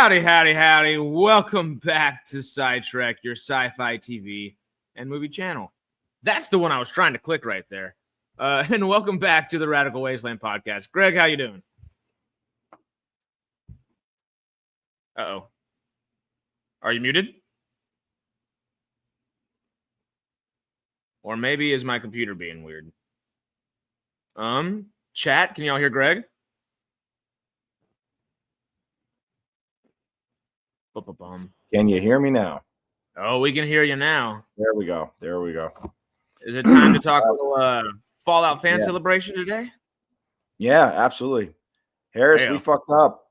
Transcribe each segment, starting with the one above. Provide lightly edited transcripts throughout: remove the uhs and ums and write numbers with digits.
Howdy, howdy, howdy. Welcome back to SciTrek, your sci-fi TV and movie channel. That's the one I was trying to click right there. And welcome back to the Radical Wasteland podcast. Greg, how you doing? Uh-oh. Are you muted? Or maybe is my computer being weird? Chat, can y'all hear Greg? Can you hear me now? Oh, we can hear you now. There we go. Is it time to talk a little Fallout fan celebration today? Yeah, absolutely. Harris, we fucked up.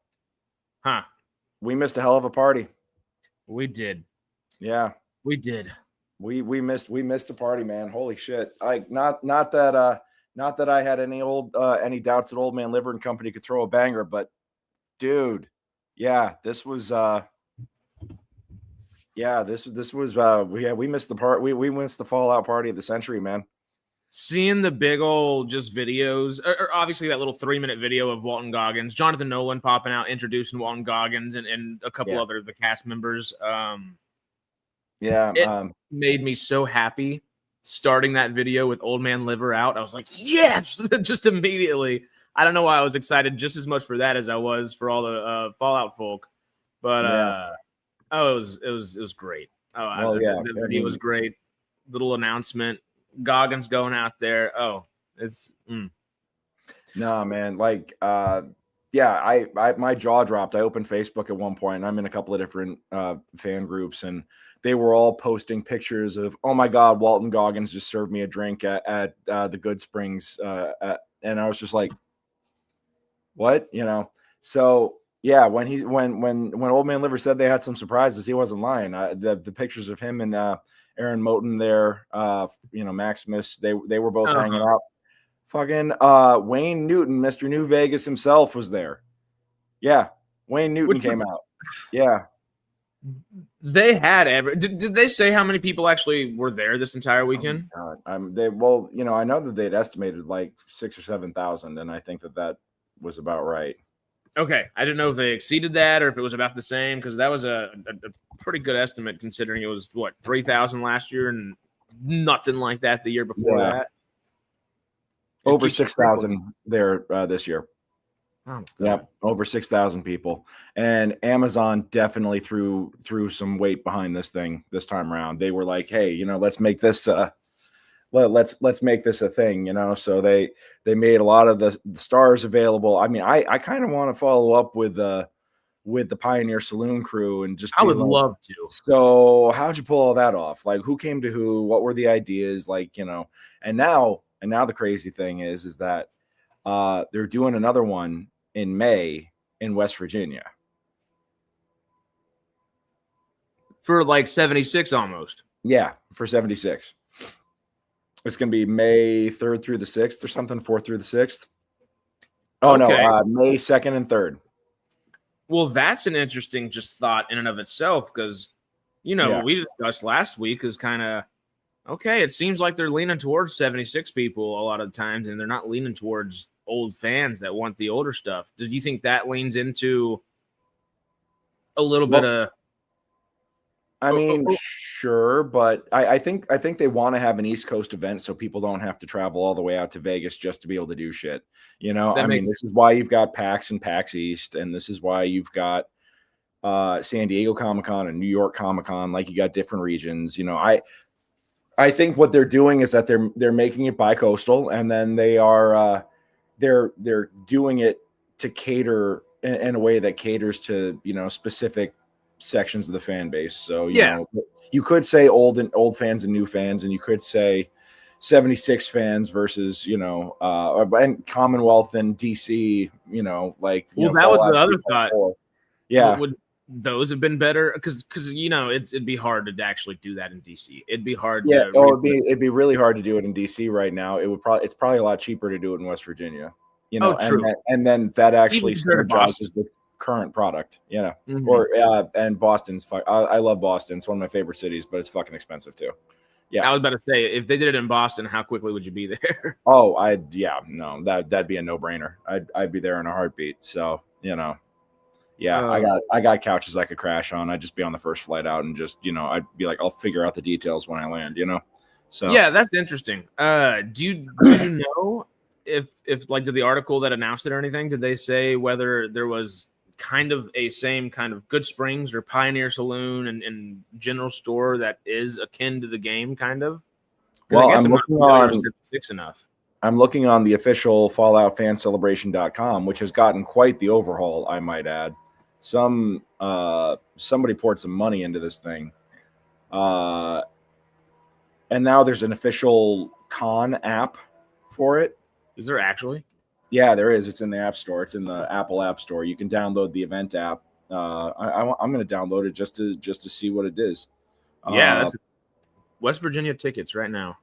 Huh. We missed a hell of a party. We did. Yeah. We did. We missed a party, man. Holy shit. Not that I had any doubts that Old Man Liver and Company could throw a banger, but dude, yeah, this was we missed the part. We missed the Fallout party of the century, man. Seeing the big old just videos, or obviously that little 3-minute video of Walton Goggins, Jonathan Nolan popping out, introducing Walton Goggins and a couple other of the cast members. It made me so happy starting that video with Old Man Liver out. I was like, yes, just immediately. I don't know why I was excited just as much for that as I was for all the Fallout folk, but it was great. The video was great. Little announcement, Goggins going out there. Oh, it's no, man. My jaw dropped. I opened Facebook at one point, and I'm in a couple of different fan groups, and they were all posting pictures of, oh my God, Walton Goggins just served me a drink at the Good Springs, and I was just like, what? So yeah, when Old Man Liver said they had some surprises, he wasn't lying. The pictures of him and Aaron Moten there, Maximus, they were both hanging out. Fucking Wayne Newton, Mr. New Vegas himself, was there. Yeah, Wayne Newton came out. Yeah. They had did they say how many people actually were there this entire weekend? Oh I know that they'd estimated like 6,000 or 7,000, and I think that was about right. Okay, I didn't know if they exceeded that or if it was about the same, because that was a pretty good estimate considering it was 3,000 last year and nothing like that the year before that. Over 6,000 there this year. Oh, yeah, over 6,000 people, and Amazon definitely threw some weight behind this thing this time around. They were like, "Hey, let's make this let's make this a thing," So they made a lot of the stars available. I mean, I kind of want to follow up with the Pioneer Saloon crew and just. I would love to. So how'd you pull all that off? Like, who came to who? What were the ideas? And now the crazy thing is that they're doing another one in May in West Virginia. For like 76 almost. Yeah, for 76. It's going to be May 3rd through the 6th or something, 4th through the 6th. Oh, okay. No, May 2nd and 3rd. Well, that's an interesting just thought in and of itself, because, what we discussed last week is kind of, okay, it seems like they're leaning towards 76 people a lot of times, and they're not leaning towards old fans that want the older stuff. Do you think that leans into a little bit of... I mean, sure, but I think they want to have an East Coast event so people don't have to travel all the way out to Vegas just to be able to do shit. This is why you've got PAX and PAX East, and this is why you've got San Diego Comic-Con and New York Comic-Con. Like, you got different regions. I think what they're doing is that they're making it bi-coastal, and then they are they're doing it to cater in a way that caters to specific sections of the fan base. So you could say old fans and new fans, and you could say 76 fans versus and Commonwealth and DC. That was the other thought. Yeah, would those have been better? Because it'd be hard to actually do that in DC. It'd be hard. Yeah, it'd be really hard to do it in DC right now. It's probably a lot cheaper to do it in West Virginia. True. And then that actually synergizes with current product, and Boston's I love Boston. It's one of my favorite cities, but it's fucking expensive too. Yeah, I was about to say, if they did it in Boston, how quickly would you be there? Oh, that'd be a no-brainer. I'd be there in a heartbeat. So Yeah, I got couches I could crash on. I'd just be on the first flight out and just, I'd be like, I'll figure out the details when I land, So yeah, that's interesting. Do you know if like, did the article that announced it or anything, did they say whether there was kind of a same kind of Good Springs or Pioneer Saloon and general store that is akin to the game, kind of? Well, I guess I'm looking on the official Fallout Fancelebration.com, which has gotten quite the overhaul, I might add. Somebody poured some money into this thing. And now there's an official con app for it. Is there actually? Yeah, there is. It's in the App Store. It's in the Apple App Store. You can download the event app. I'm going to download it just to see what it is. Yeah, that's West Virginia tickets right now.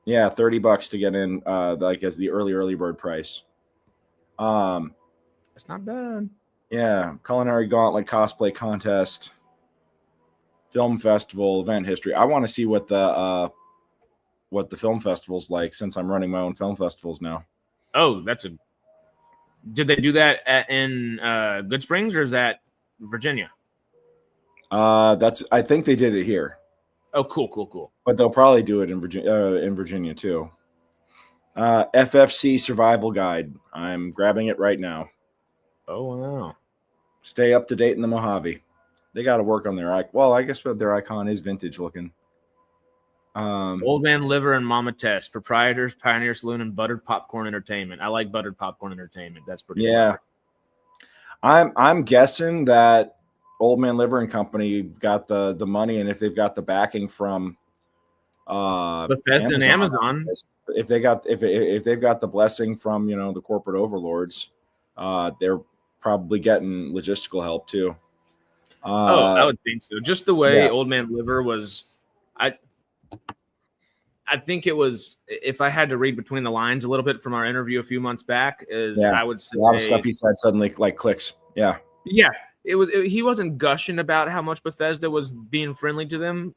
Yeah, $30 to get in, like as the early bird price. That's not bad. Yeah, culinary gauntlet, cosplay contest, film festival, event history. I want to see what the film festival's like, since I'm running my own film festivals now. Oh, did they do that in Good Springs, or is that Virginia? I think they did it here. Oh, cool. But they'll probably do it in Virginia too. FFC Survival Guide. I'm grabbing it right now. Oh, wow. Stay up to date in the Mojave. They got to work on their icon. Well, I guess their icon is vintage looking. Old Man Liver and Mama Test, Proprietors, Pioneer Saloon, and Buttered Popcorn Entertainment. I like Buttered Popcorn Entertainment. That's pretty cool. I'm guessing that Old Man Liver and Company got the money, and if they've got the backing from Bethesda and Amazon, if they've got the blessing from the corporate overlords, they're probably getting logistical help too. I would think so. Just the way Old Man Liver was, I think it was, if I had to read between the lines a little bit from our interview a few months back, I would say a lot of stuff he said suddenly like clicks. Yeah. He wasn't gushing about how much Bethesda was being friendly to them,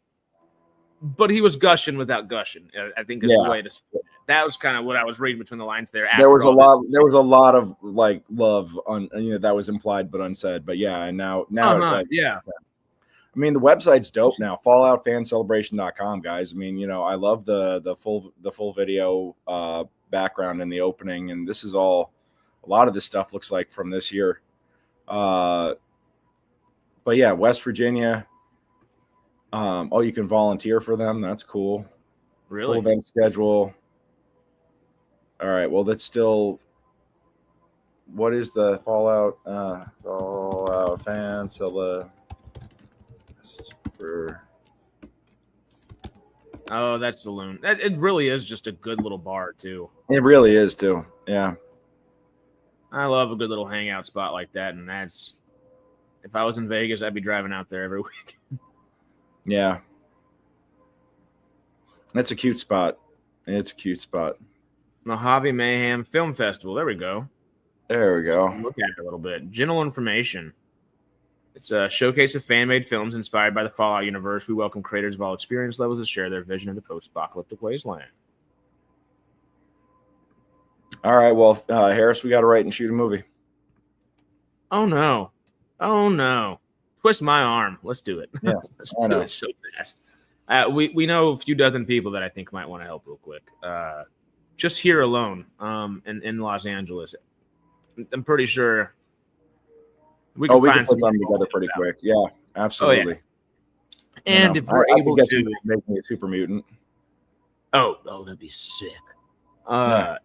but he was gushing without gushing, I think is the way to say it. That was kind of what I was reading between the lines there. There was a lot of like love on, that was implied but unsaid. But yeah, and now I mean, the website's dope now. FalloutFanCelebration.com, guys. I mean, I love the full video background in the opening, and this is all, a lot of this stuff looks like from this year. But yeah, West Virginia. You can volunteer for them. That's cool. Really? Full event schedule. All right. Well, that's still. What is the Fallout fan celebration? Oh, that's Saloon. It really is just a good little bar too. It really is too. Yeah. I love a good little hangout spot like that, and if I was in Vegas, I'd be driving out there every week. Yeah. That's a cute spot. Mojave Mayhem Film Festival. There we go. Look at it a little bit. General information. It's a showcase of fan-made films inspired by the Fallout universe. We welcome creators of all experience levels to share their vision of the post-apocalyptic wasteland. All right, well, Harris, we got to write and shoot a movie. Oh no! Twist my arm. Let's do it. Yeah, let's do it so fast. We know a few dozen people that I think might want to help real quick. Just here alone, in Los Angeles, I'm pretty sure. We can put something together pretty quick. Yeah, absolutely. Oh, yeah. And if we're able to make me a super mutant. Oh, that'd be sick.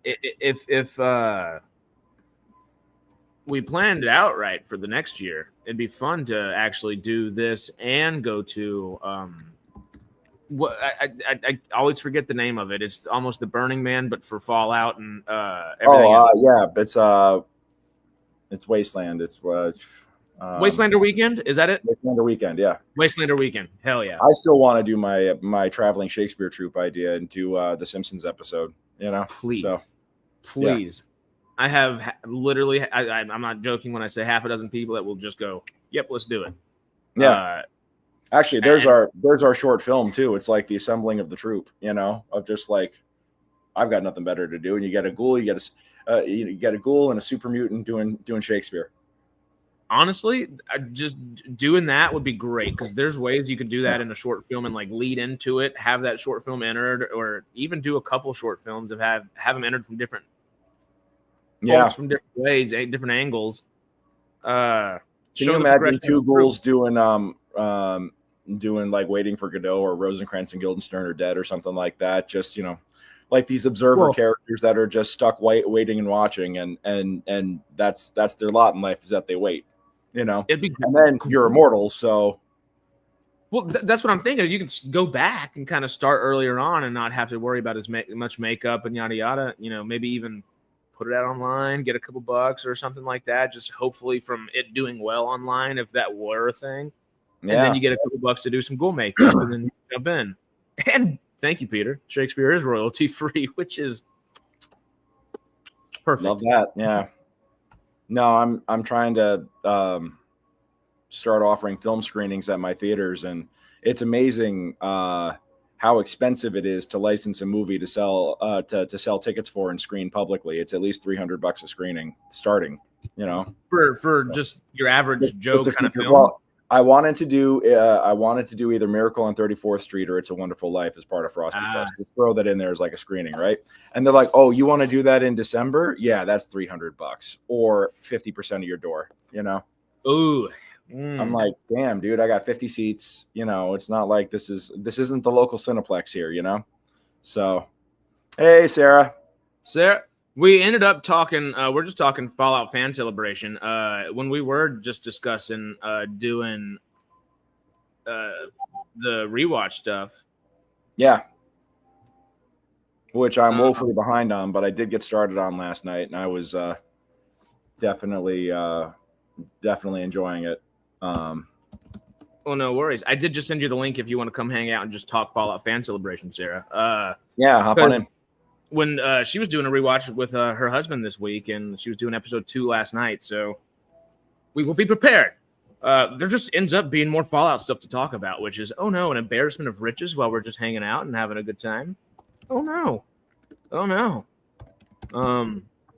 If we planned it out right for the next year, it'd be fun to actually do this and go to what I always forget the name of it. It's almost the Burning Man, but for Fallout and everything. It's Wasteland. It's Wastelander Weekend. Is that it? Wastelander Weekend. Yeah. Wastelander Weekend. Hell yeah. I still want to do my traveling Shakespeare troupe idea and do the Simpsons episode. Please. Yeah. I have literally. I'm not joking when I say half a dozen people that will just go, "Yep, let's do it." Yeah. Actually, there's our short film too. It's like the assembling of the troupe. Of just like, I've got nothing better to do, and you get a ghoul, you get a ghoul and a super mutant doing Shakespeare. honestly, just doing that would be great because there's ways you could do that in a short film and like lead into it, have that short film entered, or even do a couple short films and have them entered from different folks from different ways, different angles. Can you imagine two ghouls doing like Waiting for Godot or Rosencrantz and Guildenstern are Dead or something like that? Just, you know, like these observer characters that are just stuck waiting and watching, and that's their lot in life, is that they wait, you know. And then you're immortal, so. Well, that's what I'm thinking. You can go back and kind of start earlier on and not have to worry about as much makeup and yada yada. You know, maybe even put it out online, get a couple bucks or something like that. Just hopefully from it doing well online, if that were a thing. And then you get a couple bucks to do some ghoul makeup and then jump in. And thank you, Peter. Shakespeare is royalty free, which is perfect. Love that. Yeah. No, I'm trying to start offering film screenings at my theaters, and it's amazing how expensive it is to license a movie to sell to sell tickets for and screen publicly. It's at least $300 a screening starting, you know, for just your average Joe kind of film. Well, I wanted to do either Miracle on 34th Street or It's a Wonderful Life as part of Frosty Fest. Just throw that in there as like a screening, right? And they're like, "Oh, you want to do that in December? Yeah, that's $300 or 50% of your door." You know? Ooh. I'm like, damn, dude, I got 50 seats. You know, it's not like this isn't the local Cineplex here. You know? So, hey, Sarah. We ended up talking, we're just talking Fallout fan celebration. When we were just discussing doing the rewatch stuff. Yeah. Which I'm woefully behind on, but I did get started on last night, and I was definitely enjoying it. Well, no worries. I did just send you the link if you want to come hang out and just talk Fallout fan celebration, Sarah. Yeah, hop on in. When she was doing a rewatch with her husband this week, and she was doing episode 2 last night, so we will be prepared. There just ends up being more Fallout stuff to talk about, which is, oh no, an embarrassment of riches while we're just hanging out and having a good time. Oh no.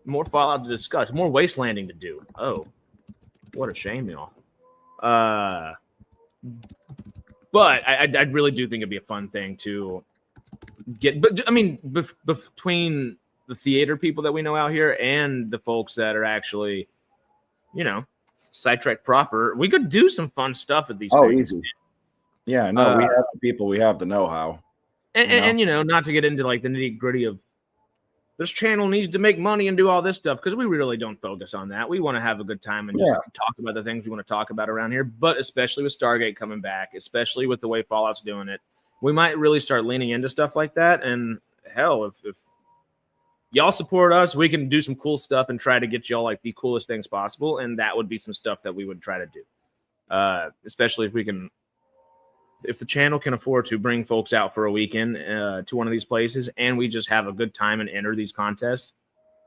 More Fallout to discuss, more Wastelanding to do. Oh, what a shame, y'all. But I really do think it'd be a fun thing to get. But I mean, between the theater people that we know out here and the folks that are actually, you know, SciTrek proper, we could do some fun stuff at these things. Easy. Yeah, no, we have the people, we have the know-how. And you know, not to get into like the nitty-gritty of this channel needs to make money and do all this stuff, because we really don't focus on that. We want to have a good time and just talk about the things we want to talk about around here. But especially with Stargate coming back, especially with the way Fallout's doing it, we might really start leaning into stuff like that. And hell, if y'all support us, we can do some cool stuff and try to get y'all like the coolest things possible. And that would be some stuff that we would try to do, especially if we can. If the channel can afford to bring folks out for a weekend to one of these places, and we just have a good time and enter these contests,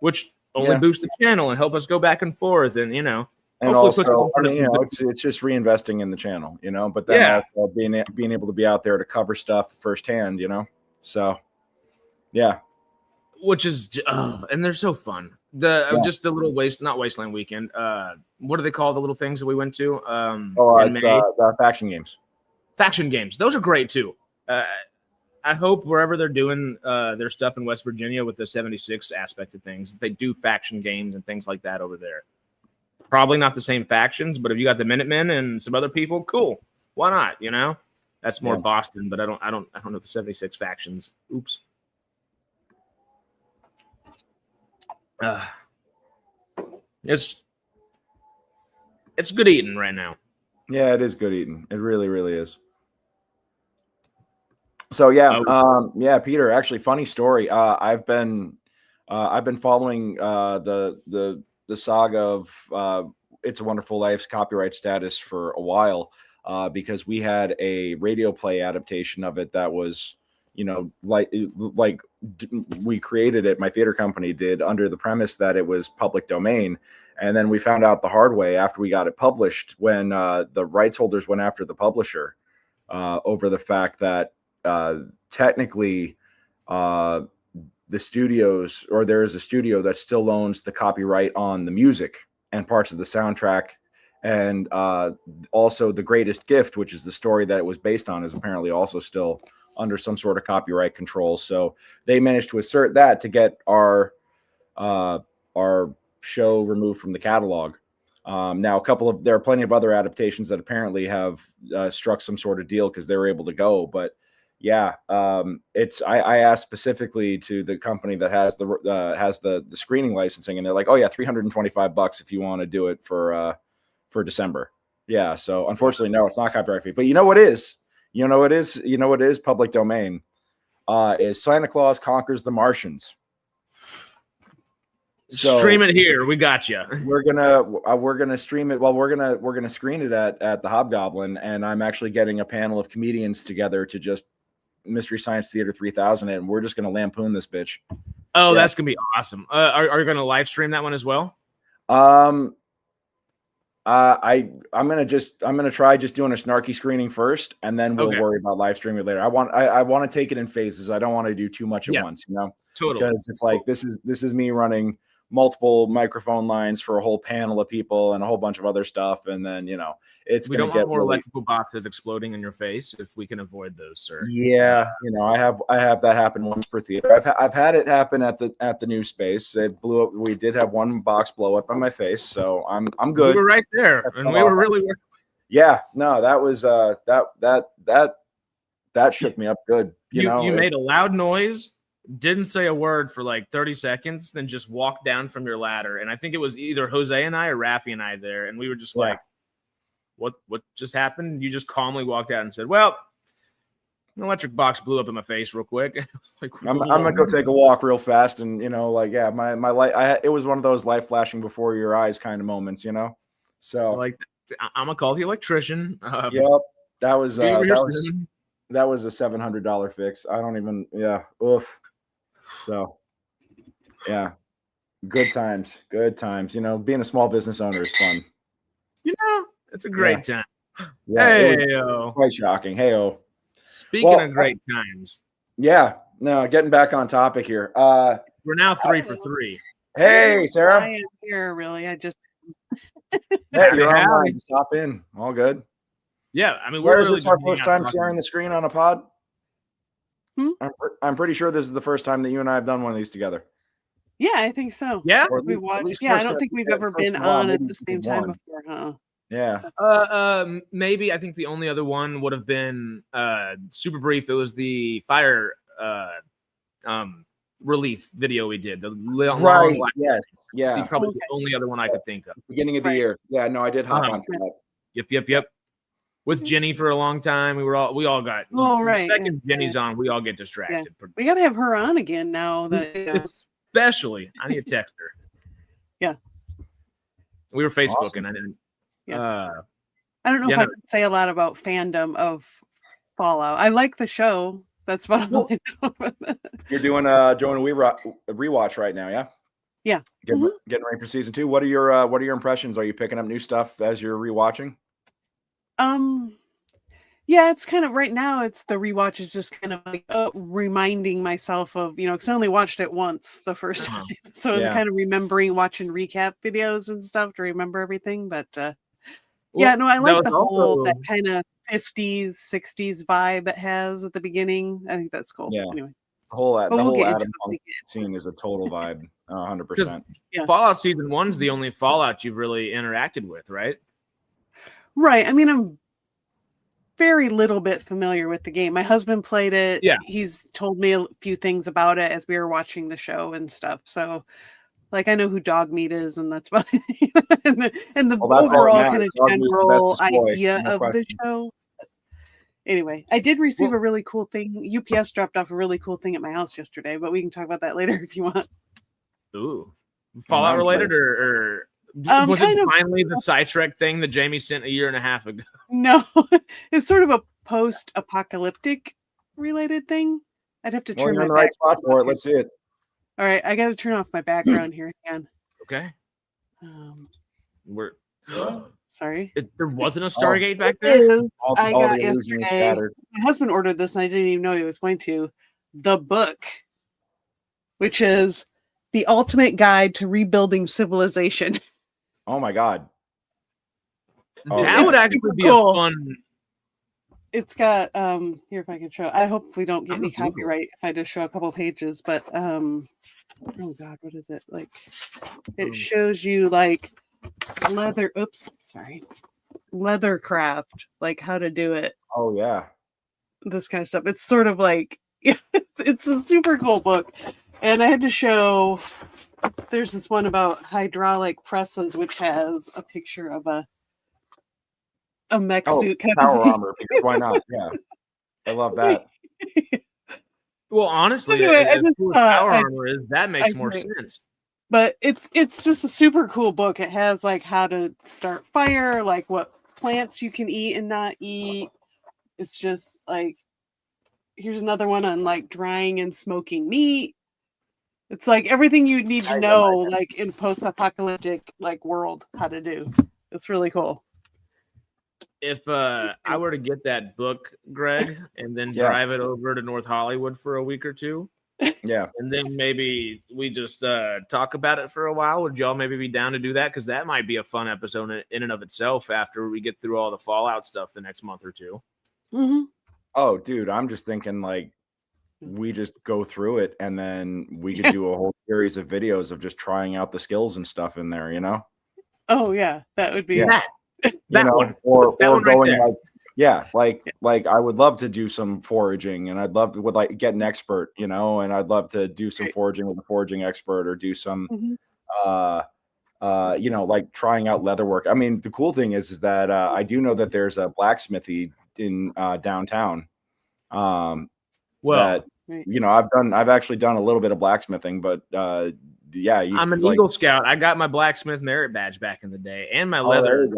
which only boost the channel and help us go back and forth, and you know, and also, I mean, you know, it's just reinvesting in the channel, you know. But then also being able to be out there to cover stuff firsthand, you know. So, yeah, which is and they're so fun. Just the little not Wasteland weekend. What do they call the little things that we went to? The faction games. Faction games. Those are great too. I hope wherever they're doing their stuff in West Virginia with the 76 aspect of things, they do faction games and things like that over there. Probably not the same factions, but if you got the Minutemen and some other people, cool. Why not? You know, that's more Boston, but I don't know the 76 factions. Oops. It's good eating right now. Yeah, it is good eating. It really, really is. So Peter. Actually, funny story. I've been following the saga of It's a Wonderful Life's copyright status for a while because we had a radio play adaptation of it that was, you know, like we created it. My theater company did under the premise that it was public domain. And then we found out the hard way after we got it published when the rights holders went after the publisher over the fact that technically the studios, or there is a studio that still owns the copyright on the music and parts of the soundtrack And also The Greatest Gift, which is the story that it was based on, is apparently also still under some sort of copyright control. So they managed to assert that to get our show removed from the catalog. Now, there are plenty of other adaptations that apparently have struck some sort of deal because they were able to go. But yeah, I asked specifically to the company that has the screening licensing, and they're like, oh yeah, $325 if you want to do it for December. Yeah. So unfortunately, no, it's not copyright free. But you know what is? You know what is public domain? Is Santa Claus Conquers the Martians. So stream it here. We got you. We're gonna stream it. Well, we're gonna screen it at the Hobgoblin, and I'm actually getting a panel of comedians together to just Mystery Science Theater 3000 it, and we're just gonna lampoon this bitch. Oh, yeah. That's gonna be awesome. Are you gonna live stream that one as well? I'm gonna try just doing a snarky screening first, and then we'll worry about live streaming later. I want to take it in phases. I don't want to do too much at once, Totally. Because it's like this is me running multiple microphone lines for a whole panel of people and a whole bunch of other stuff, and then we don't want more electrical boxes exploding in your face if we can avoid those, sir. Yeah, I have that happen once per theater. I've had it happen at the new space. It blew up. We did have one box blow up on my face, so I'm good. We were right there, and we were really. Yeah, no, that was that shook me up good. You made a loud noise. Didn't say a word for like 30 seconds, then just walked down from your ladder. And I think it was either Jose and I or Rafi and I there. And we were just like, what just happened? You just calmly walked out and said, well, an electric box blew up in my face real quick. Like, I'm going to go take a walk real fast. And, my light, it was one of those light flashing before your eyes kind of moments, So like, I'm going to call the electrician. Yep. That was a $700 fix. I don't even, oof. So, yeah, good times. Being a small business owner is fun. It's a great time. Yeah, hey-o. Quite shocking. Hey-o. Speaking of great times. Yeah. No, getting back on topic here. We're now 3 for 3. Hey, Sarah. I am here, really. I just. Hey, you're online. Just hop in. All good. Yeah, I mean, where is this our first time sharing the screen on a pod? I'm pretty sure this is the first time that you and I have done one of these together. Yeah, I think so. Yeah, we watched. Yeah, I don't think we've ever been on at the same time before, huh? Yeah. Maybe I think the only other one would have been super brief. It was the fire relief video we did. Right. Yes. Yeah. Probably the only other one I could think of. Beginning of the year. Yeah. No, I did hop on that. Yep. With Jenny for a long time. We all got. Oh, right. The second Jenny's on, we all get distracted. Yeah. We got to have her on again now. Especially, I need to text her. Yeah. We were Facebooking. Awesome. I didn't. Yeah. I don't know if I can say a lot about fandom of Fallout. I like the show. That's what I know. You're doing a rewatch right now, yeah? Yeah. Getting ready for season 2. What are your impressions? Are you picking up new stuff as you're rewatching? Yeah, it's kind of right now. It's the rewatch is just kind of like reminding myself of because I only watched it once the first time, so I'm kind of remembering watching recap videos and stuff to remember everything. But I like the whole that kind of 50s 60s vibe it has at the beginning. I think that's cool. Yeah. Anyway, the whole Adam Punk scene is a total vibe, 100%. Yeah. Fallout Season 1's the only Fallout you've really interacted with, right? Right. I mean, I'm very little bit familiar with the game. My husband played it. Yeah. He's told me a few things about it as we were watching the show and stuff. So, like, I know who Dogmeat is, and that's about it. and the overall kind of general idea of the show. Anyway, I did receive a really cool thing. UPS dropped off a really cool thing at my house yesterday, but we can talk about that later if you want. Ooh. Fallout related or was it finally the SciTrek thing that Jamie sent a year and a half ago? No, it's sort of a post-apocalyptic related thing. I'd have to turn you're in the right spot for it. Let's see it. All right, I got to turn off my background here again. Okay. Sorry. There wasn't a Stargate back there? I got yesterday. My husband ordered this, and I didn't even know he was going to. The book, which is The Ultimate Guide to Rebuilding Civilization. Oh my God. That would actually be cool. a fun. It's got here, if I can show. I hope we don't get any copyright if I just show a couple pages, but oh god, what is it like? It shows you like leather craft, like how to do it. Oh yeah, this kind of stuff. It's sort of like it's a super cool book, and I had to show. There's this one about hydraulic presses, which has a picture of a mech suit kind power of armor. Because why not? Yeah, I love that. Well, honestly, anyway, as cool as power armor is, that makes more sense. But it's just a super cool book. It has like how to start fire, like what plants you can eat and not eat. It's just like, here's another one on like drying and smoking meat. It's like everything you need to know, like in post-apocalyptic like world, how to do. It's really cool. If I were to get that book, Greg, and then drive it over to North Hollywood for a week or two, yeah, and then maybe we just talk about it for a while, would y'all maybe be down to do that? Because that might be a fun episode in and of itself after we get through all the Fallout stuff the next month or two. Mm-hmm. Oh, dude, I'm just thinking like we just go through it and then we could do a whole series of videos of just trying out the skills and stuff in there, you know? Oh yeah, that would be that one. Or that one going right like I would love to do some foraging, and I'd love to like get an expert, you know, and I'd love to do some foraging with a foraging expert, or do some you know, like trying out leatherwork. I mean, the cool thing is that I do know that there's a blacksmithy in downtown. That, you know, I've actually done a little bit of blacksmithing, but yeah, I'm an Eagle Scout. I got my blacksmith merit badge back in the day, and my leather,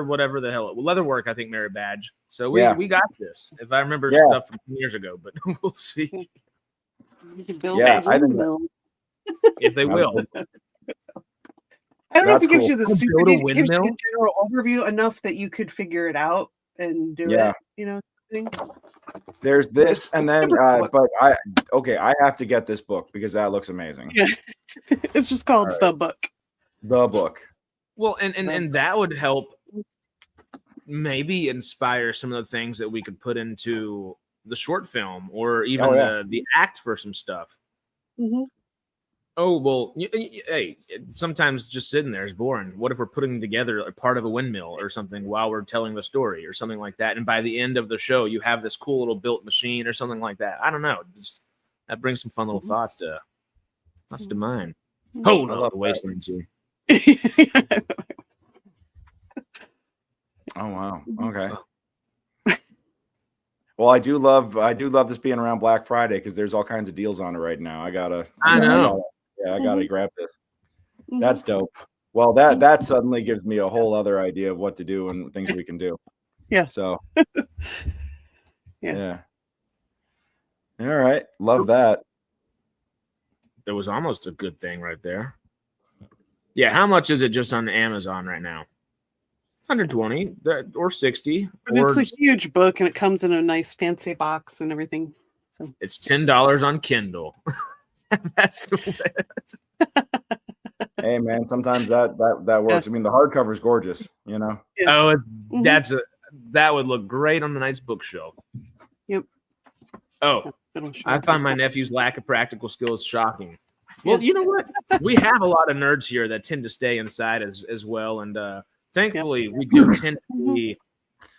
whatever the hell, leatherwork, I think, merit badge. So we got this. If I remember stuff from 10 years ago, but we'll see. You can build a windmill. If they will. I don't know if it gives you the super, it gives you the general overview enough that you could figure it out and do it, you know. Thing. There's this, and then but I have to get this book because that looks amazing. Yeah. It's just called The Book. The Book. Well, and that would help maybe inspire some of the things that we could put into the short film, or even the act for some stuff. Mm-hmm. Oh, well, hey, sometimes just sitting there is boring. What if we're putting together a part of a windmill or something while we're telling the story or something like that? And by the end of the show, you have this cool little built machine or something like that. I don't know. That brings some fun little thoughts to mind. Oh, no, the Wasteland too. Oh, wow. Okay. Well, I do love this being around Black Friday because there's all kinds of deals on it right now. I know. I gotta grab this. That's dope. Well, that suddenly gives me a whole other idea of what to do and things we can do. Yeah. So. Yeah. All right. Love that. There was almost a good thing right there. Yeah. How much is it just on Amazon right now? 120 or 60. But it's a huge book, and it comes in a nice fancy box and everything. So it's $10 on Kindle. That's the Hey man, sometimes that works. I mean, the hardcover is gorgeous, you know. Oh, that would look great on the nice bookshelf. Yep. Oh, I find my nephew's lack of practical skills shocking. Well, you know what? We have a lot of nerds here that tend to stay inside as well, and thankfully we do tend to be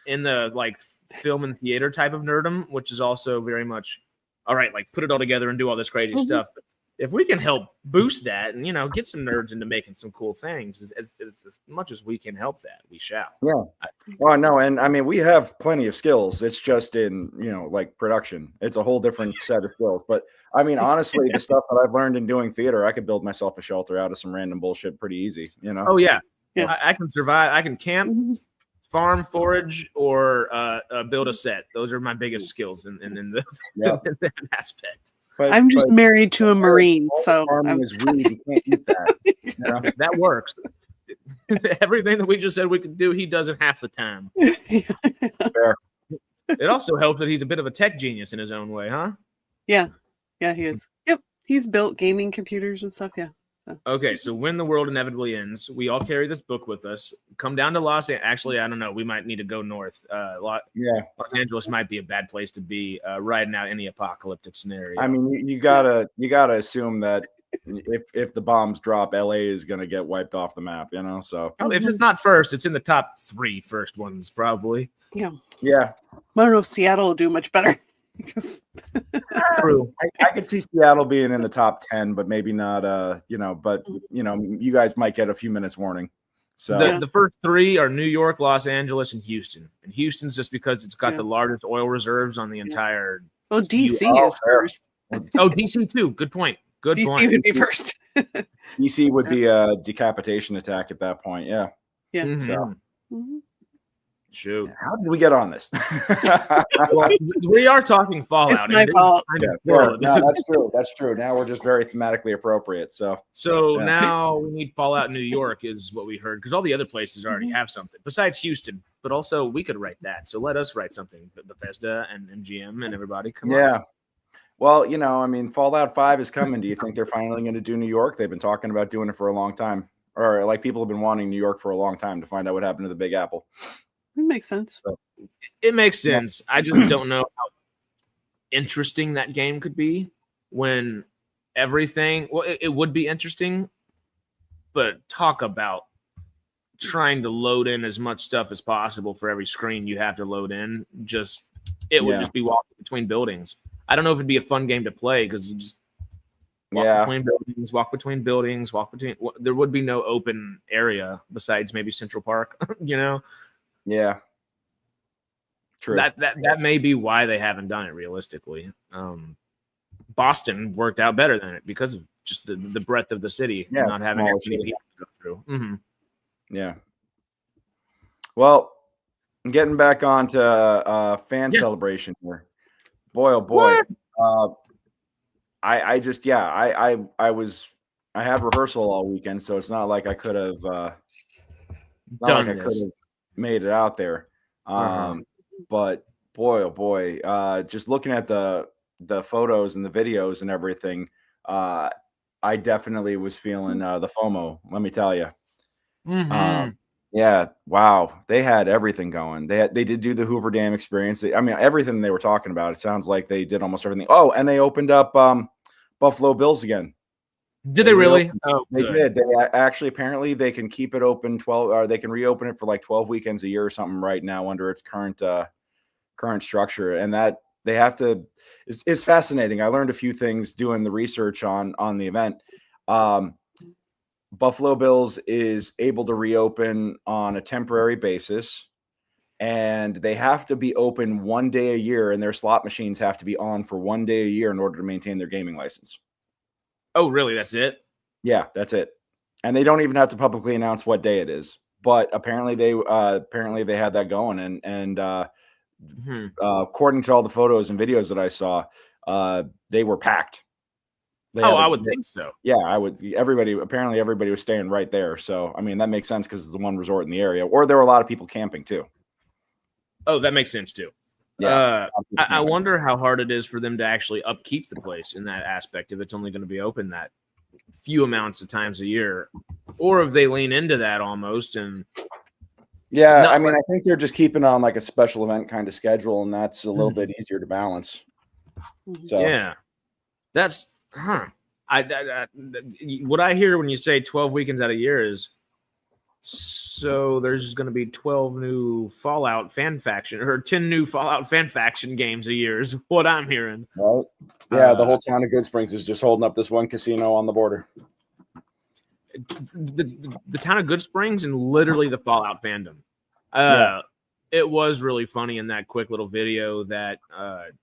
in the like film and theater type of nerdom, which is also very much all right, like put it all together and do all this crazy stuff. But if we can help boost that and, you know, get some nerds into making some cool things, as much as we can help that, we shall. Yeah. Well, no, and I mean, we have plenty of skills. It's just in, you know, like production. It's a whole different set of skills. But I mean, honestly, the stuff that I've learned in doing theater, I could build myself a shelter out of some random bullshit pretty easy, you know? Oh, yeah. I can survive. I can camp, farm, forage, or build a set. Those are my biggest skills in that aspect. But, I'm just married to a Marine, so farming is weed. You can't eat that. You know? That works. Everything that we just said we could do, he does it half the time. Fair. It also helps that he's a bit of a tech genius in his own way, huh? Yeah, he is. Yep, he's built gaming computers and stuff. Yeah. Okay, so when the world inevitably ends, we all carry this book with us. Come down to Actually, I don't know. We might need to go north. Los Angeles might be a bad place to be riding out any apocalyptic scenario. I mean, you gotta assume that if the bombs drop, LA is gonna get wiped off the map. So if it's not first, it's in the top 3 first ones probably. Yeah. I don't know if Seattle will do much better. True. I could see Seattle being in the top 10, but maybe not. But you guys might get a few minutes warning. So the first 3 are New York, Los Angeles, and Houston. And Houston's just because it's got the largest oil reserves on the entire. Well, DC is first. Oh, DC too. Good point. DC would be first. DC would be a decapitation attack at that point. Yeah. Yeah. Mm-hmm. So. Mm-hmm. Shoot. How did we get on this? Well, we are talking Fallout. It's my fault. No, that's true. That's true. Now we're just very thematically appropriate. So now we need Fallout New York is what we heard, because all the other places already have something besides Houston. But also we could write that. So let us write something. Bethesda and MGM and everybody. Come on. Well, Fallout 5 is coming. Do you think they're finally going to do New York? They've been talking about doing it for a long time. Or like people have been wanting New York for a long time to find out what happened to the Big Apple. It makes sense. It makes sense. I just don't know how interesting that game could be when everything. Well, it would be interesting, but talk about trying to load in as much stuff as possible for every screen you have to load in. Would just be walking between buildings. I don't know if it'd be a fun game to play because you just walk between buildings. There would be no open area besides maybe Central Park. Yeah. True. That may be why they haven't done it realistically. Boston worked out better than it because of just the breadth of the city, not having everything to go through. Mm-hmm. Yeah. Well, getting back on to fan celebration here. Boy, oh boy. I had rehearsal all weekend, so it's not like I could have made it out there. But boy, oh boy, just looking at the photos and the videos and everything, I definitely was feeling the FOMO. Let me tell you. Mm-hmm. Yeah, wow, they had everything going. They did do the Hoover Dam experience. Everything they were talking about. It sounds like they did almost everything. Oh, and they opened up Buffalo Bills again. Did they really? They did. They actually apparently they can keep it open 12, or they can reopen it for like 12 weekends a year or something right now under its current structure. And that they have to. It's fascinating. I learned a few things doing the research on the event. Buffalo Bills is able to reopen on a temporary basis, and they have to be open 1 day a year, and their slot machines have to be on for 1 day a year in order to maintain their gaming license. Oh, really? That's it? Yeah, that's it. And they don't even have to publicly announce what day it is. But apparently they had that going, and according to all the photos and videos that I saw, they were packed. I would think so. Yeah, I would. Everybody was staying right there. So, that makes sense because it's the one resort in the area. Or there were a lot of people camping too. Oh, that makes sense too. Yeah. I wonder how hard it is for them to actually upkeep the place in that aspect if it's only going to be open that few amounts of times a year, or if they lean into that almost. And I think they're just keeping on like a special event kind of schedule, and that's a little bit easier to balance. So yeah, that's what I hear when you say 12 weekends out of a year is, so there's going to be 12 new Fallout fan faction or 10 new Fallout fan faction games a year is what I'm hearing. Right. Yeah, the whole town of Good Springs is just holding up this one casino on the border. The town of Good Springs and literally the Fallout fandom. It was really funny in that quick little video that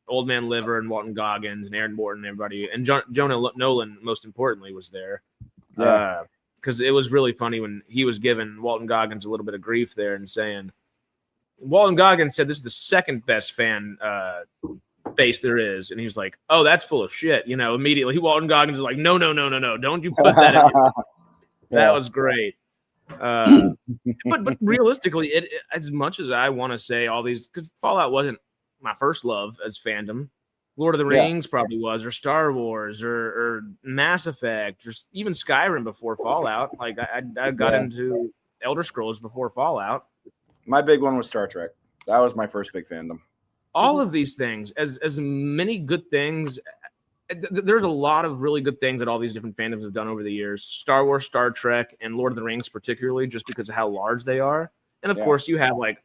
Old Man Liver and Walton Goggins and Aaron Morton and everybody, and Jonah Nolan, most importantly, was there. Yeah. Because it was really funny when he was giving Walton Goggins a little bit of grief there and saying, Walton Goggins said this is the second best fan base there is. And he was like, oh, that's full of shit. Immediately Walton Goggins is like, no. Don't you put that in. That was great. But realistically, as much as I want to say all these, because Fallout wasn't my first love as fandom, Lord of the Rings probably was, or Star Wars, or Mass Effect, or even Skyrim before Fallout. Like I got into Elder Scrolls before Fallout. My big one was Star Trek. That was my first big fandom. All of these things, as many good things. There's a lot of really good things that all these different fandoms have done over the years. Star Wars, Star Trek, and Lord of the Rings, particularly, just because of how large they are. And of course, you have like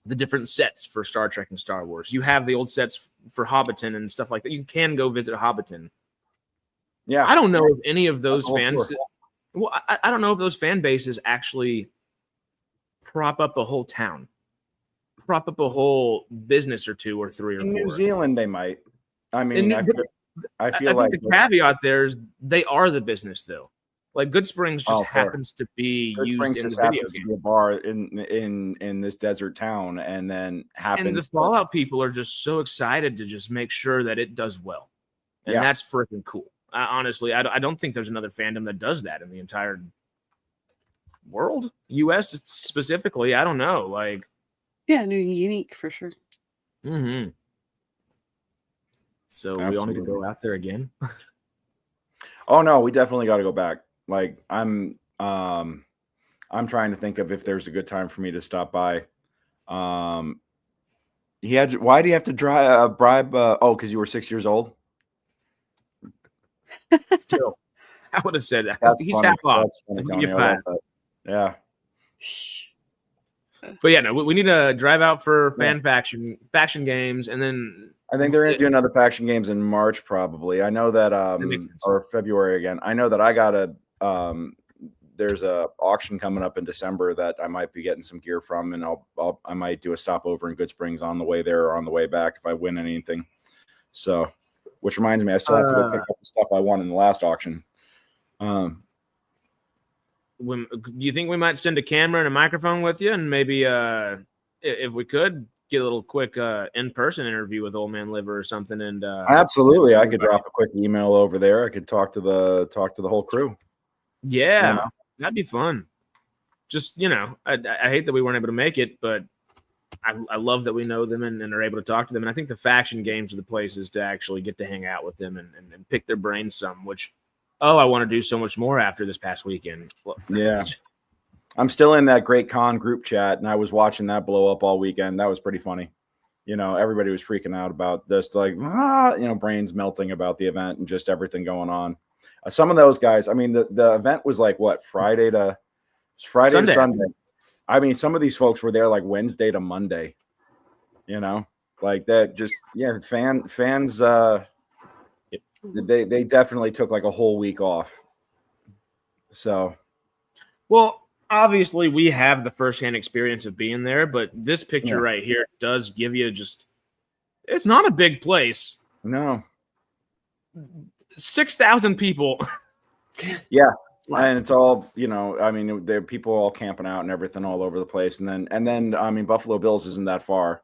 the different sets for Star Trek and Star Wars. You have the old sets for Hobbiton and stuff like that. You can go visit Hobbiton. Yeah, I don't know if any of those fans. Well, I don't know if those fan bases actually prop up a whole town, prop up a whole business or two or three or in four. New Zealand, they might. I mean, I feel like the caveat there is they are the business, though. Like Good Springs just happens to be used in the video game. To be a bar in this desert town, and then happens. And the Fallout people are just so excited to just make sure that it does well, and that's freaking cool. Honestly, I don't think there's another fandom that does that in the entire world, U.S. specifically. I don't know, like unique for sure. Mm-hmm. So we all need to go out there again. Oh no, we definitely got to go back. Like I'm trying to think of if there's a good time for me to stop by. Why do you have to bribe? Because you were 6 years old. Still, I would have said that. He's funny. half off. You're fine. Yeah. But yeah, no, we need to drive out for faction games, and then I think they're going to do another faction games in March, probably. I know that, or February again. I know that I got there's a auction coming up in December that I might be getting some gear from, and I might do a stopover in Good Springs on the way there or on the way back if I win anything. So, which reminds me, I still have to go pick up the stuff I won in the last auction. Do you think we might send a camera and a microphone with you, and maybe if we could get a little quick in-person interview with Old Man Liver or something? And absolutely, I could drop a quick email over there. I could talk to the whole crew. Yeah, that'd be fun. Just I hate that we weren't able to make it, but I love that we know them and are able to talk to them. And I think the faction games are the places to actually get to hang out with them and pick their brains some, which I want to do so much more after this past weekend. Yeah. I'm still in that Great Con group chat, and I was watching that blow up all weekend. That was pretty funny. Everybody was freaking out about this, like, brains melting about the event and just everything going on. Some of those guys, I mean, the event was like, what, Friday to Sunday. I mean, some of these folks were there like Wednesday to Monday, like that. Just, fans, they definitely took like a whole week off. So, well, obviously we have the firsthand experience of being there, but this picture right here does give you it's not a big place. No. 6,000 people. Yeah. And it's all, I mean, there are people all camping out and everything all over the place. And then, I mean, Buffalo Bills isn't that far.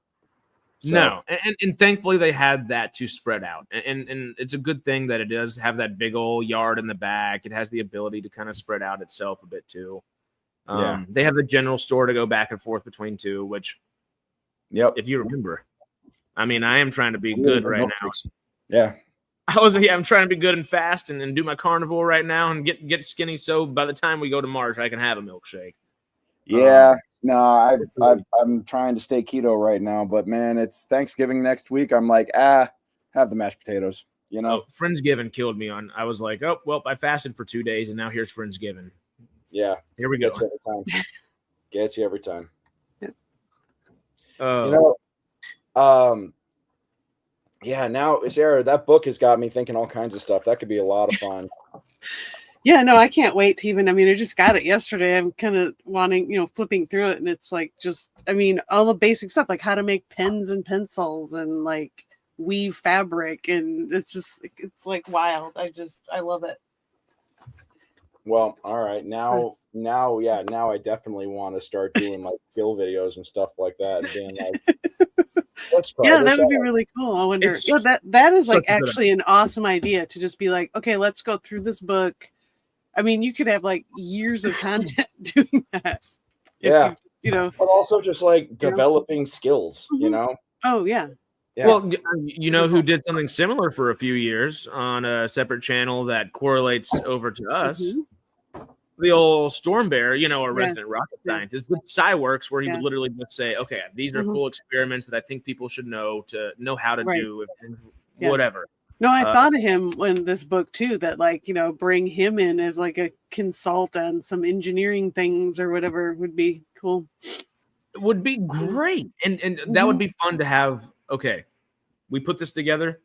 So. No. And thankfully they had that to spread out. And it's a good thing that it does have that big old yard in the back. It has the ability to kind of spread out itself a bit too. They have the general store to go back and forth between two, which, if you remember, I mean, I am trying to be good right now. Yeah. I'm trying to be good and fast and do my carnivore right now and get skinny. So by the time we go to March, I can have a milkshake. Yeah, I'm trying to stay keto right now, but man, it's Thanksgiving next week. I'm like, have the mashed potatoes, Friendsgiving killed me I was like, oh, well, I fasted for 2 days and now here's Friendsgiving. Yeah. Here we go. Gets you every time. Yeah, now, Sarah, that book has got me thinking all kinds of stuff. That could be a lot of fun. Yeah, no, I can't wait to even, I mean, I just got it yesterday. I'm kind of wanting, flipping through it. And it's like, all the basic stuff, like how to make pens and pencils and like weave fabric. And it's like wild. I love it. Well, all right. Now I definitely want to start doing like skill videos and stuff like that. And being like, that would be really cool. I wonder. That is like actually an awesome idea to just be like, okay, let's go through this book. I mean, you could have like years of content doing that. Yeah. But also just like developing skills, Oh yeah. Yeah. Well, you know who did something similar for a few years on a separate channel that correlates over to us? The old Storm Bear, you know, our resident rocket scientist with SciWorks, where he would literally just say, okay, these are cool experiments that I think people should know how to do, and whatever. No, I thought of him in this book too, that like, you know, bring him in as like a consultant, some engineering things or whatever would be cool. It would be great. And that would be fun to have. Okay, we put this together.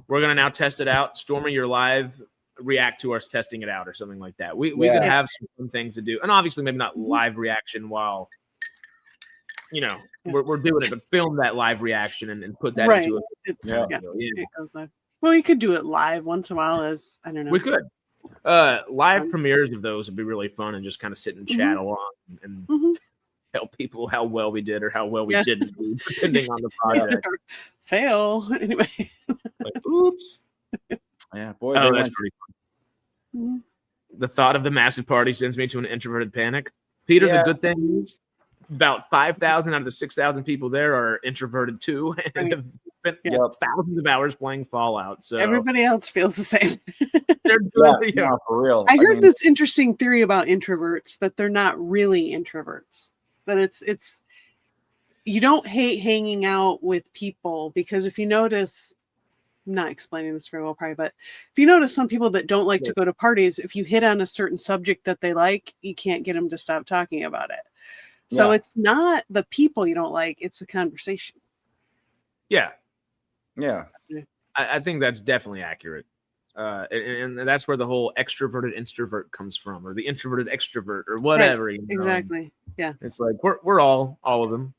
We're going to now test it out. Stormy, you're live. React to us testing it out or something like that. We could have some fun things to do. And obviously maybe not live reaction while, you know, we're doing it, but film that live reaction and put that into it. Well, you could do it live once in a while as, I don't know. We could. Live premieres of those would be really fun and just kind of sit and chat along and tell people how well we did or how well we didn't do, depending on the project. Fail. Anyway. Like, oops. Yeah, boy. Oh, that's pretty fun. The thought of the massive party sends me to an introverted panic. Peter, the good thing is about 5,000 out of the 6,000 people there are introverted too and have spent thousands of hours playing Fallout. So everybody else feels the same. They're for real. I heard this interesting theory about introverts, that they're not really introverts. That it's you don't hate hanging out with people, because if you notice, I'm not explaining this very well probably, but if you notice some people that don't like to go to parties, if you hit on a certain subject that they like, you can't get them to stop talking about it. So it's not the people you don't like, it's the conversation. Yeah. Yeah. I think that's definitely accurate. And that's where the whole extroverted introvert comes from, or the introverted extrovert, or whatever. Right. You know? Exactly. Yeah. It's like we're all of them.